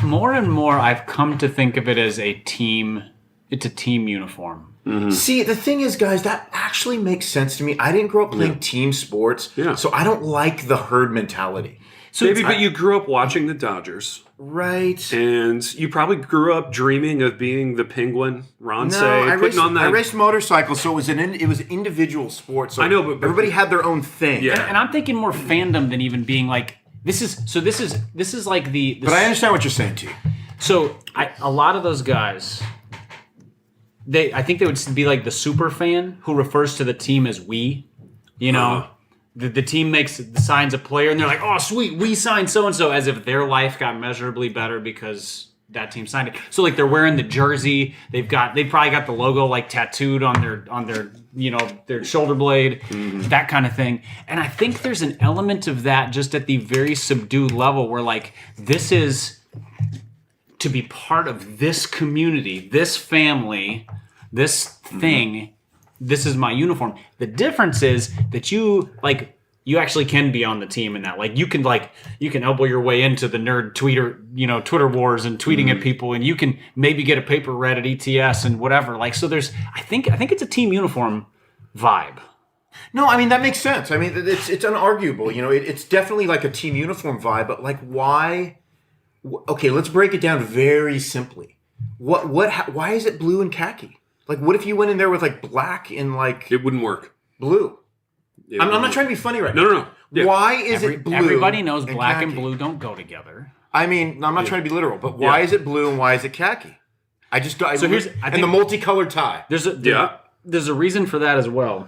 More and more I've come to think of it as a team. It's a team uniform. See, the thing is, guys, that actually makes sense to me. I didn't grow up playing team sports, so I don't like the herd mentality. So maybe, but you grew up watching the Dodgers. Right. And you probably grew up dreaming of being the Penguin, I raced motorcycles, so it was individual sports. So I know, but everybody had their own thing. Yeah. And I'm thinking more fandom than even being like, this is like the But I understand what you're saying, too. So a lot of those guys I think they would be like the super fan who refers to the team as we. You know, the team signs a player, and they're like, "Oh, sweet, we signed so and so," as if their life got measurably better because that team signed it. So like they're wearing the jersey, they probably got the logo like tattooed on their their shoulder blade, that kind of thing. And I think there's an element of that just at the very subdued level where like this is to be part of this community, this family, this thing. This is my uniform. The difference is that you actually can be on the team in that. Like you can elbow your way into the nerd Twitter wars and tweeting at people, and you can maybe get a paper read at ETS and whatever. Like so, I think it's a team uniform vibe. No, I mean that makes sense. I mean it's unarguable. You know, it's definitely like a team uniform vibe. But like, why? Okay, let's break it down very simply. Why is it blue and khaki? Like, what if you went in there with, like, black and, like... It wouldn't work. Blue. I'm not trying to be funny right now. No. Yeah. Why is it blue? Everybody knows black and blue don't go together. I mean, I'm not trying to be literal, but why is it blue and why is it khaki? I think the multicolored tie. There's a reason for that as well.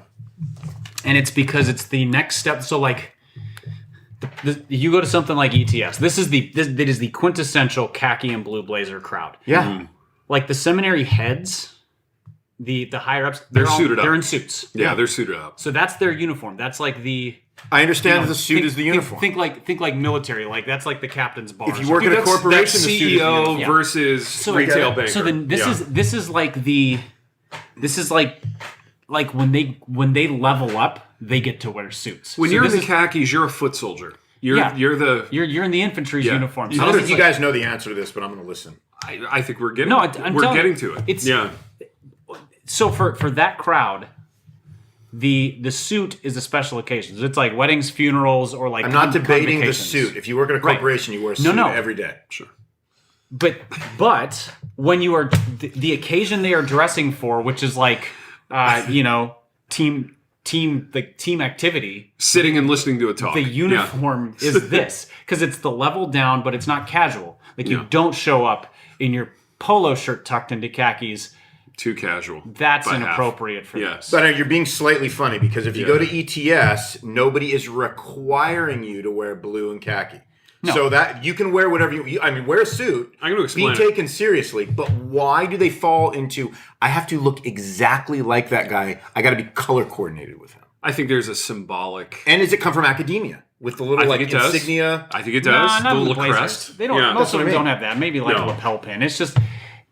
And it's because it's the next step. So, like, you go to something like ETS. This is the quintessential khaki and blue blazer crowd. Yeah. Mm-hmm. Like, the seminary heads... The higher ups, they're suited up. They're in suits. Yeah, they're suited up. So that's their uniform. That's like the. I understand that the suit is the uniform. Think like military. Like that's like the captain's bar. If you work at a corporation, that's CEO versus retail banker. So then this is like when they level up, they get to wear suits. When you're in the khakis, you're a foot soldier. You're in the infantry's uniform. So I don't think you guys know the answer to this, but I'm going to listen. I think we're getting to it. So for that crowd, the suit is a special occasion. It's like weddings, funerals, or like. I'm not debating the suit. If you work at a corporation, you wear a suit every day. Sure. But when you are the occasion they are dressing for, which is like team activity, sitting and listening to a talk. The uniform is this because it's the level down, but it's not casual. Like you don't show up in your polo shirt tucked into khakis. Too casual. That's inappropriate for this. But you're being slightly funny because if you go to ETS, nobody is requiring you to wear blue and khaki. No. So that you can wear whatever wear a suit. I'm going to explain. Be taken seriously. But why do they fall into? I have to look exactly like that guy. I got to be color coordinated with him. I think there's a symbolic. And does it come from academia with the little insignia? I think it does. Nah, the little crest. They don't. Most of them don't have that. Maybe like a lapel pin. It's just.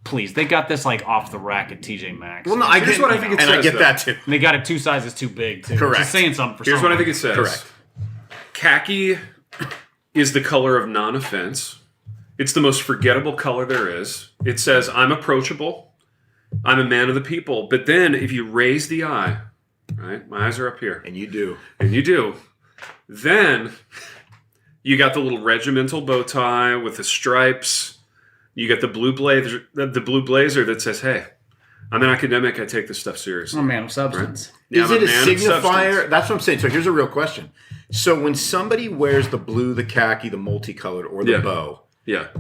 Please, they got this like off the rack at TJ Maxx. Well, no, I get what I think it says, and I get that too. And they got it 2 sizes too big too. Correct. It's saying something for Here's someone. what I think it says. Correct. Khaki is the color of non-offense. It's the most forgettable color there is. It says, I'm approachable. I'm a man of the people. But then if you raise the eye, right? My eyes are up here. And you do. Then you got the little regimental bow tie with the stripes. You got the blue blazer that says, hey, I'm an academic. I take this stuff seriously. I'm a man of substance. Right? Is it a signifier? That's what I'm saying. So here's a real question. So when somebody wears the blue, the khaki, the multicolored, or the bow,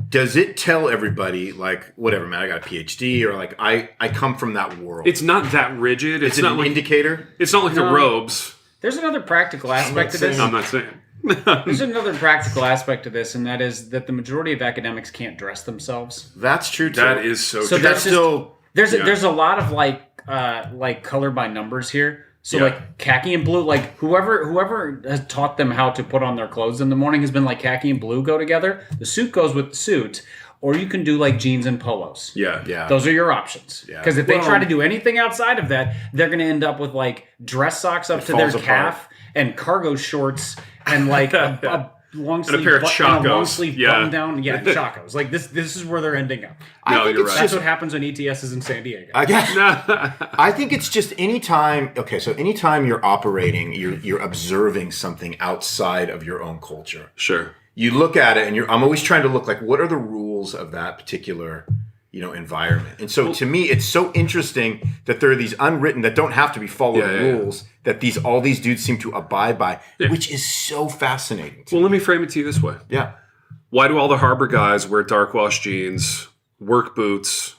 does it tell everybody, like, whatever, man, I got a PhD, or like, I come from that world? It's not that rigid. It's not an like indicator? It's not like the robes. There's another practical aspect to this. I'm not saying. There's another practical aspect to this, and that is that the majority of academics can't dress themselves. That's true too. That is so true. So that's still there's a lot of like color by numbers here. So like khaki and blue, like whoever has taught them how to put on their clothes in the morning has been like khaki and blue go together. The suit goes with the suit, or you can do like jeans and polos. Yeah. Those are your options. Because if they try to do anything outside of that, they're going to end up with like dress socks up to their calf and cargo shorts and like a long sleeve, and a pair of chacos. Long sleeve button down. Yeah, chacos. Like this is where they're ending up. No, you're right. That's what happens when ETS is in San Diego. I think it's just anytime you're operating, you're observing something outside of your own culture. Sure. You look at it, and I'm always trying to look like, what are the rules of that particular, environment? And so to me, it's so interesting that there are these unwritten that don't have to be followed rules that all these dudes seem to abide by, which is so fascinating. Well, let me frame it to you this way. Yeah. Why do all the harbor guys wear dark wash jeans, work boots,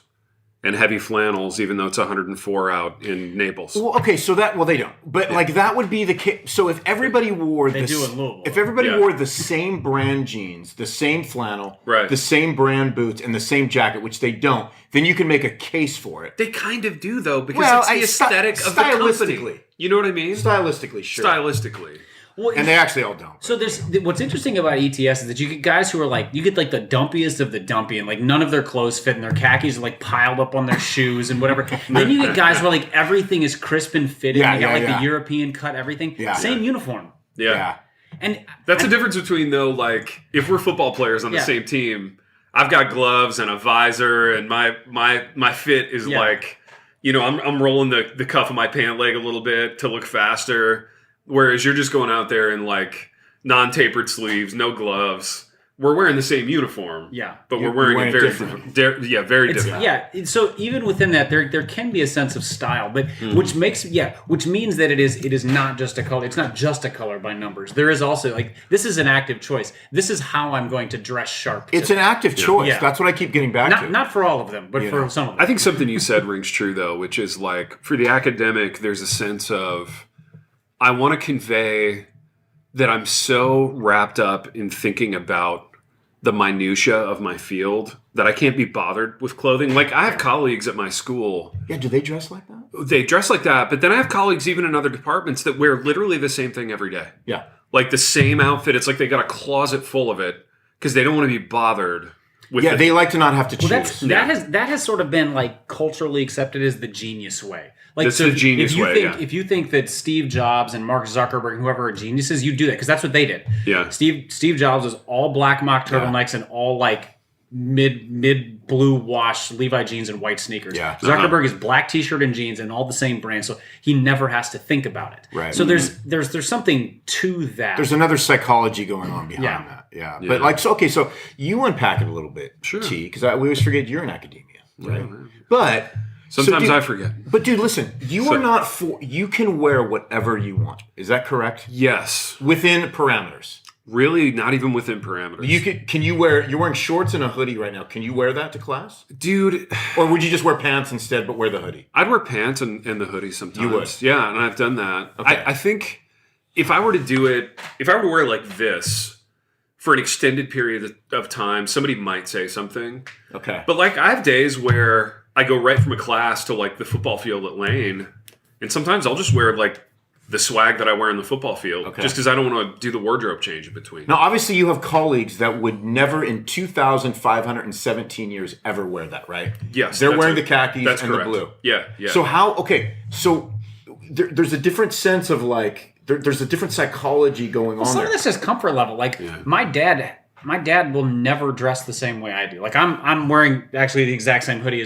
and heavy flannels, even though it's 104 out in Naples. Well, okay, so they don't. But like that would be the case. So if everybody wore wore the same brand jeans, the same flannel, the same brand boots, and the same jacket, which they don't, then you can make a case for it. They kind of do though, because it's the aesthetic of the company. You know what I mean? Stylistically, sure. Stylistically. Well, and they actually all don't. So what's interesting about ETS is that you get guys who are like, you get like the dumpiest of the dumpy, and like none of their clothes fit, and their khakis are like piled up on their shoes and whatever. Then you get guys where like everything is crisp and fitting. They got the European cut, everything. Same uniform. Yeah. And that's the difference between though, like if we're football players on the same team, I've got gloves and a visor, and my fit is like, I'm rolling the cuff of my pant leg a little bit to look faster. Whereas you're just going out there in like non-tapered sleeves, no gloves. We're wearing the same uniform. Yeah. But we're wearing it very different. Very different. Yeah. So even within that, there can be a sense of style, but which means that it is not just a color. It's not just a color by numbers. There is also like, this is an active choice. This is how I'm going to dress sharp. It's an active choice. Yeah. That's what I keep getting back to. Not for all of them, but for some of them. I think something you said rings true though, which is like for the academic, there's a sense of, I want to convey that I'm so wrapped up in thinking about the minutia of my field that I can't be bothered with clothing. Like I have colleagues at my school. Yeah, do they dress like that? They dress like that, but then I have colleagues even in other departments that wear literally the same thing every day. Yeah. Like the same outfit. It's like they got a closet full of it because they don't want to be bothered. They like to not have to choose. Well, that has sort of been like culturally accepted as the genius way. Like, that's the genius way. If you think that Steve Jobs and Mark Zuckerberg and whoever are geniuses, you do that because that's what they did. Yeah. Steve Jobs was all black mock turtlenecks and all like mid blue wash Levi jeans and white sneakers. Yeah. Zuckerberg is black t-shirt and jeans and all the same brand, so he never has to think about it. Right. So there's something to that. There's another psychology going on behind that. Yeah. But like so you unpack it a little bit, sure. T, because we always forget you're in academia, right? But sometimes I forget. But dude, listen, you can wear whatever you want. Is that correct? Yes. Within parameters. Really, not even within parameters. You're wearing shorts and a hoodie right now. Can you wear that to class? Dude. Or would you just wear pants instead but wear the hoodie? I'd wear pants and the hoodie sometimes. You would? Yeah, and I've done that. Okay. I think if I were to wear like this for an extended period of time, somebody might say something. Okay. But like I have days where I go right from a class to like the football field at Lane, and sometimes I'll just wear like the swag that I wear in the football field, just because I don't want to do the wardrobe change in between. Now, obviously, you have colleagues that would never in 2,517 years ever wear that, right? Yes. They're wearing the khakis and correct. the blue. Yeah. So there's a different sense of like, there's a different psychology going on some there. of this is comfort level. Like my dad will never dress the same way I do. Like I'm wearing actually the exact same hoodie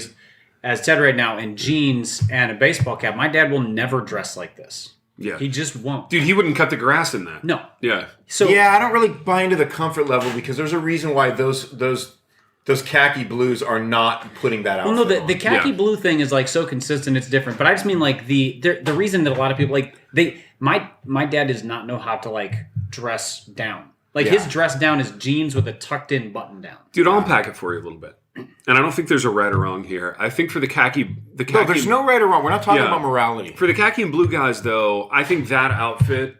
as Ted right now in jeans and a baseball cap. My dad will never dress like this. Yeah. He just won't. Dude, he wouldn't cut the grass in that. No. Yeah. So I don't really buy into the comfort level because there's a reason why those khaki blues are not putting that out. Well, no, the khaki blue thing is like so consistent, it's different. But I just mean like the reason that a lot of people like my dad does not know how to like dress down. Like his dress down is jeans with a tucked in button down. Dude, I'll unpack it for you a little bit. And I don't think there's a right or wrong here. I think for the khaki... No, there's no right or wrong. We're not talking about morality. For the khaki and blue guys, though, I think that outfit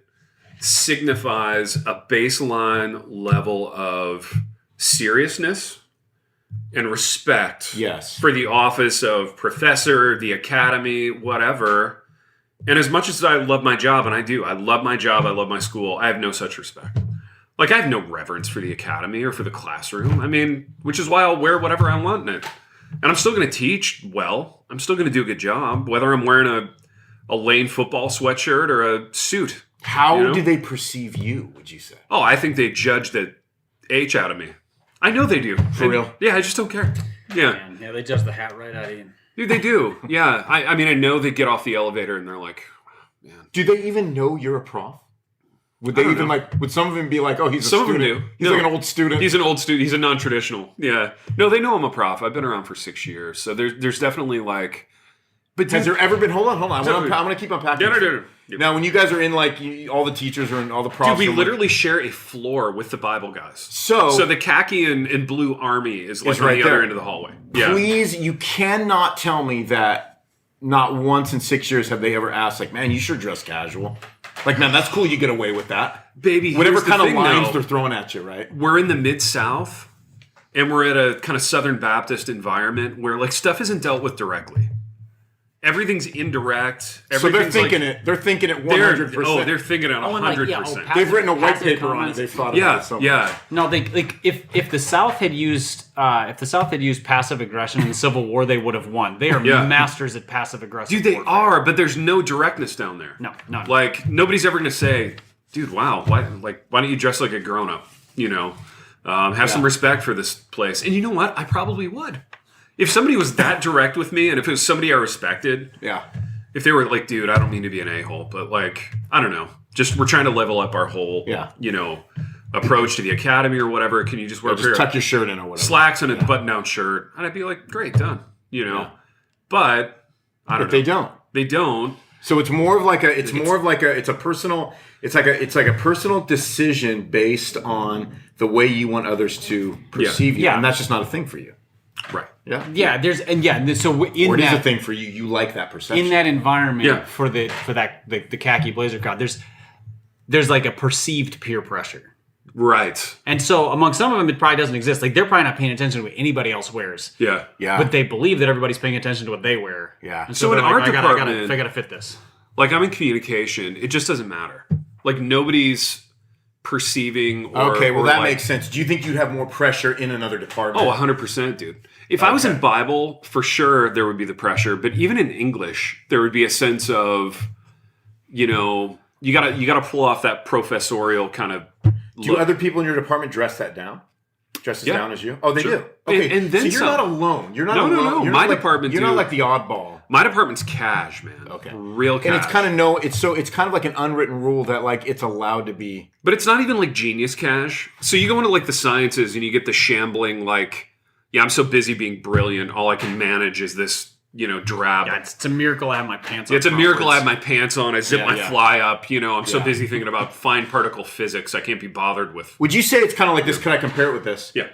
signifies a baseline level of seriousness and respect for the office of professor, the academy, whatever. And as much as I love my job, and I do, I love my job, I love my school, I have no such respect. Like, I have no reverence for the academy or for the classroom. I mean, which is why I'll wear whatever I want in it. And I'm still going to teach well. I'm still going to do a good job, whether I'm wearing a Lane football sweatshirt or a suit. How do they perceive you, would you say? Oh, I think they judge the H out of me. I know they do. For real? Yeah, I just don't care. Yeah. Man, yeah, they judge the hat right out of you. Dude, they do. Yeah. I mean, I know they get off the elevator and they're like, oh, man. Do they even know you're a prof? Would they even would some of them be like, oh, he's a student? Some of them do. He's like an old student. He's an old student. He's a non-traditional. Yeah. No, they know I'm a prof. I've been around for 6 years. So there's definitely like... But has there ever been... Hold on. I'm going to keep unpacking. Now, when you guys are in, like, all the teachers are in, all the profs. Dude, we literally share a floor with the Bible guys. So the khaki and blue army is like right on the there. other end of the hallway. Yeah. Please, you cannot tell me that not once in 6 years have they ever asked, like, man, you sure dress casual. Like, man, that's cool. You get away with that. Baby, whatever here's the kind of thing, lines though. they're throwing at you, right? We're in the Mid-South, and we're at a kind of Southern Baptist environment where, like, stuff isn't dealt with directly. Everything's indirect. So they're thinking it. They're thinking it 100%. They're thinking it 100%. They've written a white paper on it. They've thought about it. Somewhere. Yeah. No, they like if the South had used passive aggression in the Civil War, they would have won. They are masters at passive aggression. Dude, they warfare. are, but there's no directness down there. No, none. Like, nobody's ever going to say, dude, wow, why don't you dress like a grown-up? You know, have some respect for this place. And you know what? I probably would. If somebody was that direct with me, and if it was somebody I respected, if they were like, dude, I don't mean to be an a-hole, but like, I don't know, just we're trying to level up our whole, you know, approach to the academy or whatever. Can you just wear just tuck your shirt in or whatever, slacks and a button-down shirt? And I'd be like, great, done. You know, but I don't know. They don't. They don't. So it's more of like it's a personal decision based on the way you want others to perceive you, and that's just not a thing for you. Right. Yeah. Yeah. So in or it that is a thing for you. You like that perception in that environment for the khaki blazer crowd. There's like a perceived peer pressure. Right. And so among some of them, it probably doesn't exist. Like they're probably not paying attention to what anybody else wears. Yeah. But they believe that everybody's paying attention to what they wear. Yeah. And so in our department, I gotta fit this. Like I'm in communication, it just doesn't matter. Like nobody's perceiving or okay, well or that like, makes sense. Do you think you'd have more pressure in another department? Oh, 100%, dude. If I was in Bible, for sure there would be the pressure, but even in English, there would be a sense of, you know, you gotta pull off that professorial kind of look. Do other people in your department dress that down? Dress as down as you? Oh, they do. Okay, and then so you're some. not alone. You're not No. alone. You're My not like, department, you're dude. not like the oddball. My department's cash, man. Okay. Real cash. And it's kind of it's kind of like an unwritten rule that like it's allowed to be. But it's not even like genius cash. So you go into like the sciences and you get the shambling like, yeah, I'm so busy being brilliant, all I can manage is this, you know, drab. Yeah, it's a miracle I have my pants on. It's a miracle I have my pants on. I zip my yeah. fly up. You know, I'm so busy thinking about fine particle physics. I can't be bothered with. Would you say it's kind of like this? Can I compare it with this? Yeah.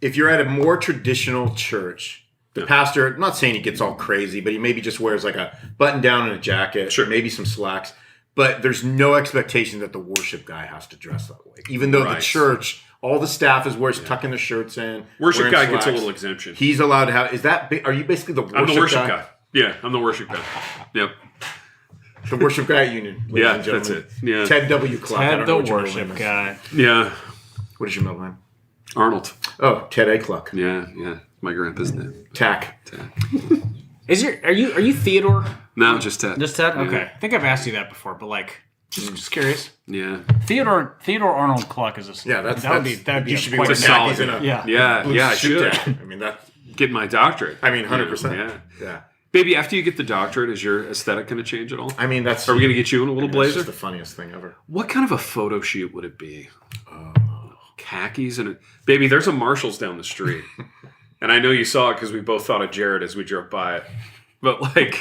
If you're at a more traditional church, the pastor, I'm not saying he gets all crazy, but he maybe just wears like a button down and a jacket, maybe some slacks. But there's no expectation that the worship guy has to dress that way. Even though the church, all the staff is tucking their shirts in. Worship guy slacks. gets a little exemption. He's allowed to have. Are you basically the worship guy? I'm the worship guy. Yeah, I'm the worship guy. Yep. The worship guy union. Yeah, that's it. Yeah. Ted W. Clark. I Ted don't the know what your middle worship name is. guy. Yeah. What is your middle name? Arnold. Oh, Ted A. Cluck. Yeah. My grandpa's name. Tack. Are you Theodore? No, just Ted. Just Ted? Yeah. Okay. I think I've asked you that before, but like just curious. Yeah. Theodore Arnold Cluck is a that would be you should be quite wearing a solid khakis in a Yeah, I should. jacket. I mean that. Get my doctorate. I mean, 100%. Yeah. Baby, after you get the doctorate, is your aesthetic going to change at all? I mean, that's. Are we going to get you in a little That's blazer? just the funniest thing ever. What kind of a photo shoot would it be? Khakis and baby, there's a Marshall's down the street, and I know you saw it because we both thought of Jared as we drove by it. But like,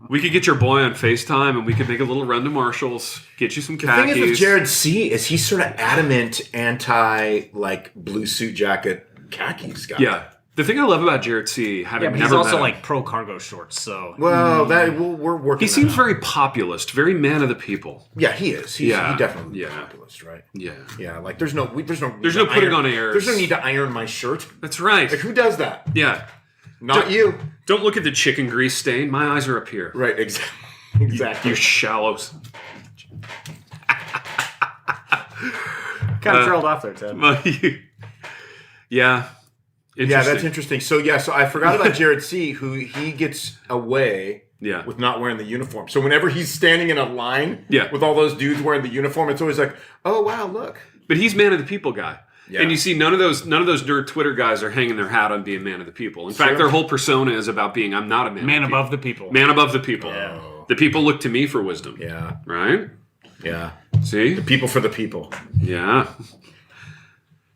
we could get your boy on FaceTime, and we could make a little run to Marshall's, get you some khakis. The thing is with Jared C. is he's sort of adamant anti like blue suit jacket khakis guy. Yeah. The thing I love about Jared C. having but never he's also met him, like pro cargo shorts, so Well, we're working. he seems very populist, very man of the people. Yeah, he is. He definitely is populist, right? Yeah. Yeah, like there's no There's no putting on airs. There's no need to iron my shirt. That's right. Like who does that? Yeah. Not you. Don't look at the chicken grease stain. My eyes are up here. Right. Exactly. You shallows. kind of trailed off there, Ted. Yeah. Yeah, that's interesting. So I forgot about Jared C., who he gets away with not wearing the uniform. So whenever he's standing in a line with all those dudes wearing the uniform, it's always like, oh wow, look. But he's man of the people guy. Yeah. And you see none of those nerd Twitter guys are hanging their hat on being man of the people. In fact, their whole persona is about being I'm not a man above the people. Man above the people. Yeah. The people look to me for wisdom. Yeah. Right? Yeah. See? The people for the people. Yeah.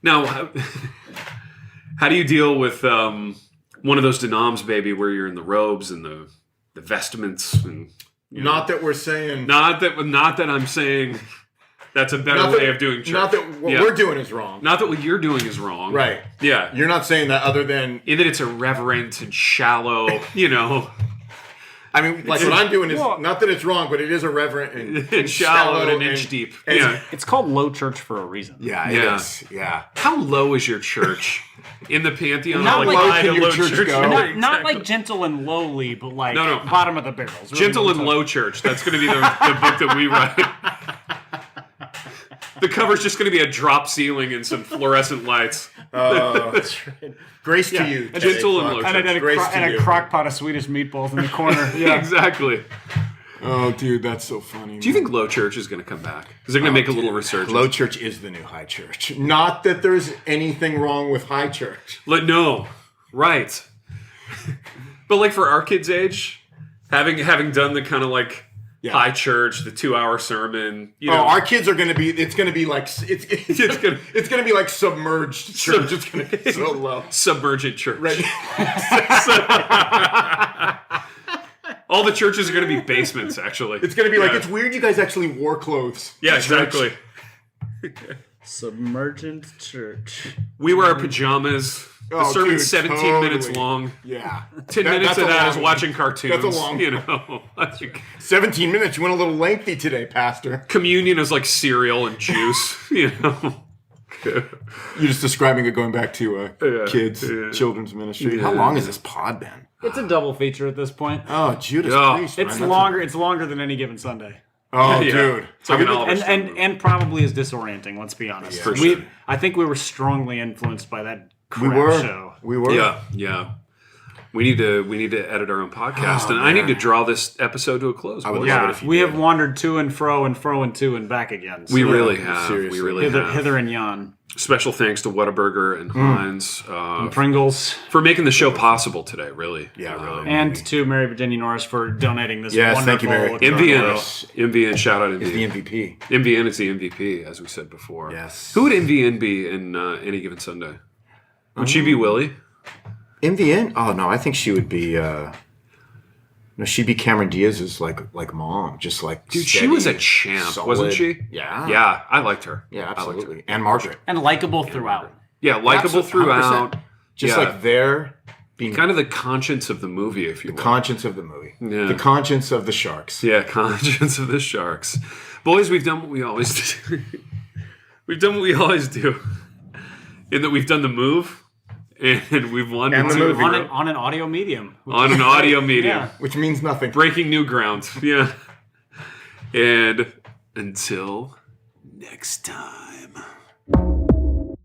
Now, how do you deal with one of those denoms, baby, where you're in the robes and the vestments and Not that we're saying. Not that I'm saying that's a better way of doing church. Not that what we're doing is wrong. Not that what you're doing is wrong. Right. Yeah. You're not saying that other than. In that it's irreverent and shallow, I mean, like what I'm doing is not that it's wrong, but it is irreverent and shallow and an inch deep. Yeah. It's called low church for a reason. Yeah, it is. Yeah. How low is your church in the pantheon? Not low can your church go? Not like gentle and lowly, but like No. bottom of the barrels. Really Gentle and Low Church. That's going to be the book that we write. The cover's just going to be a drop ceiling and some fluorescent lights. That's right. Grace to you. Gentle and Low Church. And a crock pot of Swedish meatballs in the corner. Yeah, exactly. Oh, dude, that's so funny. Do you think Low Church is going to come back? Because they're going to make a little resurgence. Low Church is the new High Church. Not that there's anything wrong with High Church. No. Right. But like for our kids' age, having done the kind of like High Church, the 2-hour sermon. Our kids are going to be. It's going to be like it's going to be like submerged church. It's going to be so low. Submergent church. Right. All the churches are going to be basements. Actually, it's going to be like it's weird. You guys actually wore clothes. Yeah, exactly. Submergent church. We wear our pajamas. The sermon's 17 minutes long. Yeah. 10 minutes of that is watching cartoons. That's a long 17 minutes. You went a little lengthy today, Pastor. Communion is like cereal and juice, You're just describing it going back to kids, children's ministry. Yeah. How long has this pod been? It's a double feature at this point. Oh, Judas Priest. It's longer. It's longer than any given Sunday. Oh, dude. It's like an Oliver Stone movie. And probably is disorienting. Let's be honest. For sure. I think we were strongly influenced by that crap show. We were. Yeah. We need to edit our own podcast, and I need to draw this episode to a close. I would love it if you we did. have wandered to and fro and to and back again. So We really have. seriously. We really have. hither and yon. Special thanks to Whataburger and Heinz And Pringles. for making the show possible today. Really. Yeah, really. And to Mary Virginia Norris for donating this Yes, wonderful... thank you, Mary. MVN, shout out MVN. Is the MVP. MVN is the MVP, as we said before. Yes. Who would MVN be in Any Given Sunday? Would she be Willie? MVN? Oh, no, I think she would be... No, she'd be Cameron Diaz's like mom, just like Dude, steady, she was a champ, solid. wasn't she? Yeah. Yeah, I liked her. Yeah, I liked her. absolutely. And Margaret. And likable throughout. Yeah, likable Absolutely, throughout. 100%. Just like there being kind of the conscience of the movie, if you will. conscience of the movie. Yeah. The conscience of the Sharks. Yeah, conscience of the Sharks. Boys, we've done what we always do. We've done what we always do. In that we've done the move, and we've won And the movie. On an audio medium. on an audio medium. Yeah. Which means nothing. Breaking new ground. Yeah. And until next time.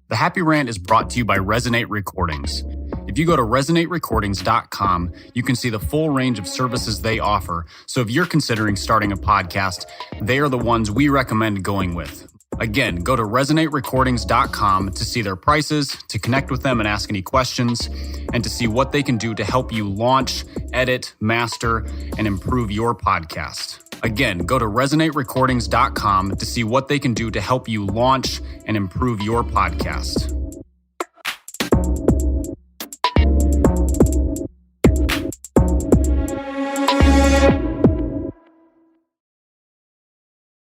The Happy Rant is brought to you by Resonate Recordings. If you go to resonaterecordings.com, you can see the full range of services they offer. So if you're considering starting a podcast, they are the ones we recommend going with. Again, go to resonaterecordings.com to see their prices, to connect with them and ask any questions, and to see what they can do to help you launch, edit, master, and improve your podcast. Again, go to resonaterecordings.com to see what they can do to help you launch and improve your podcast.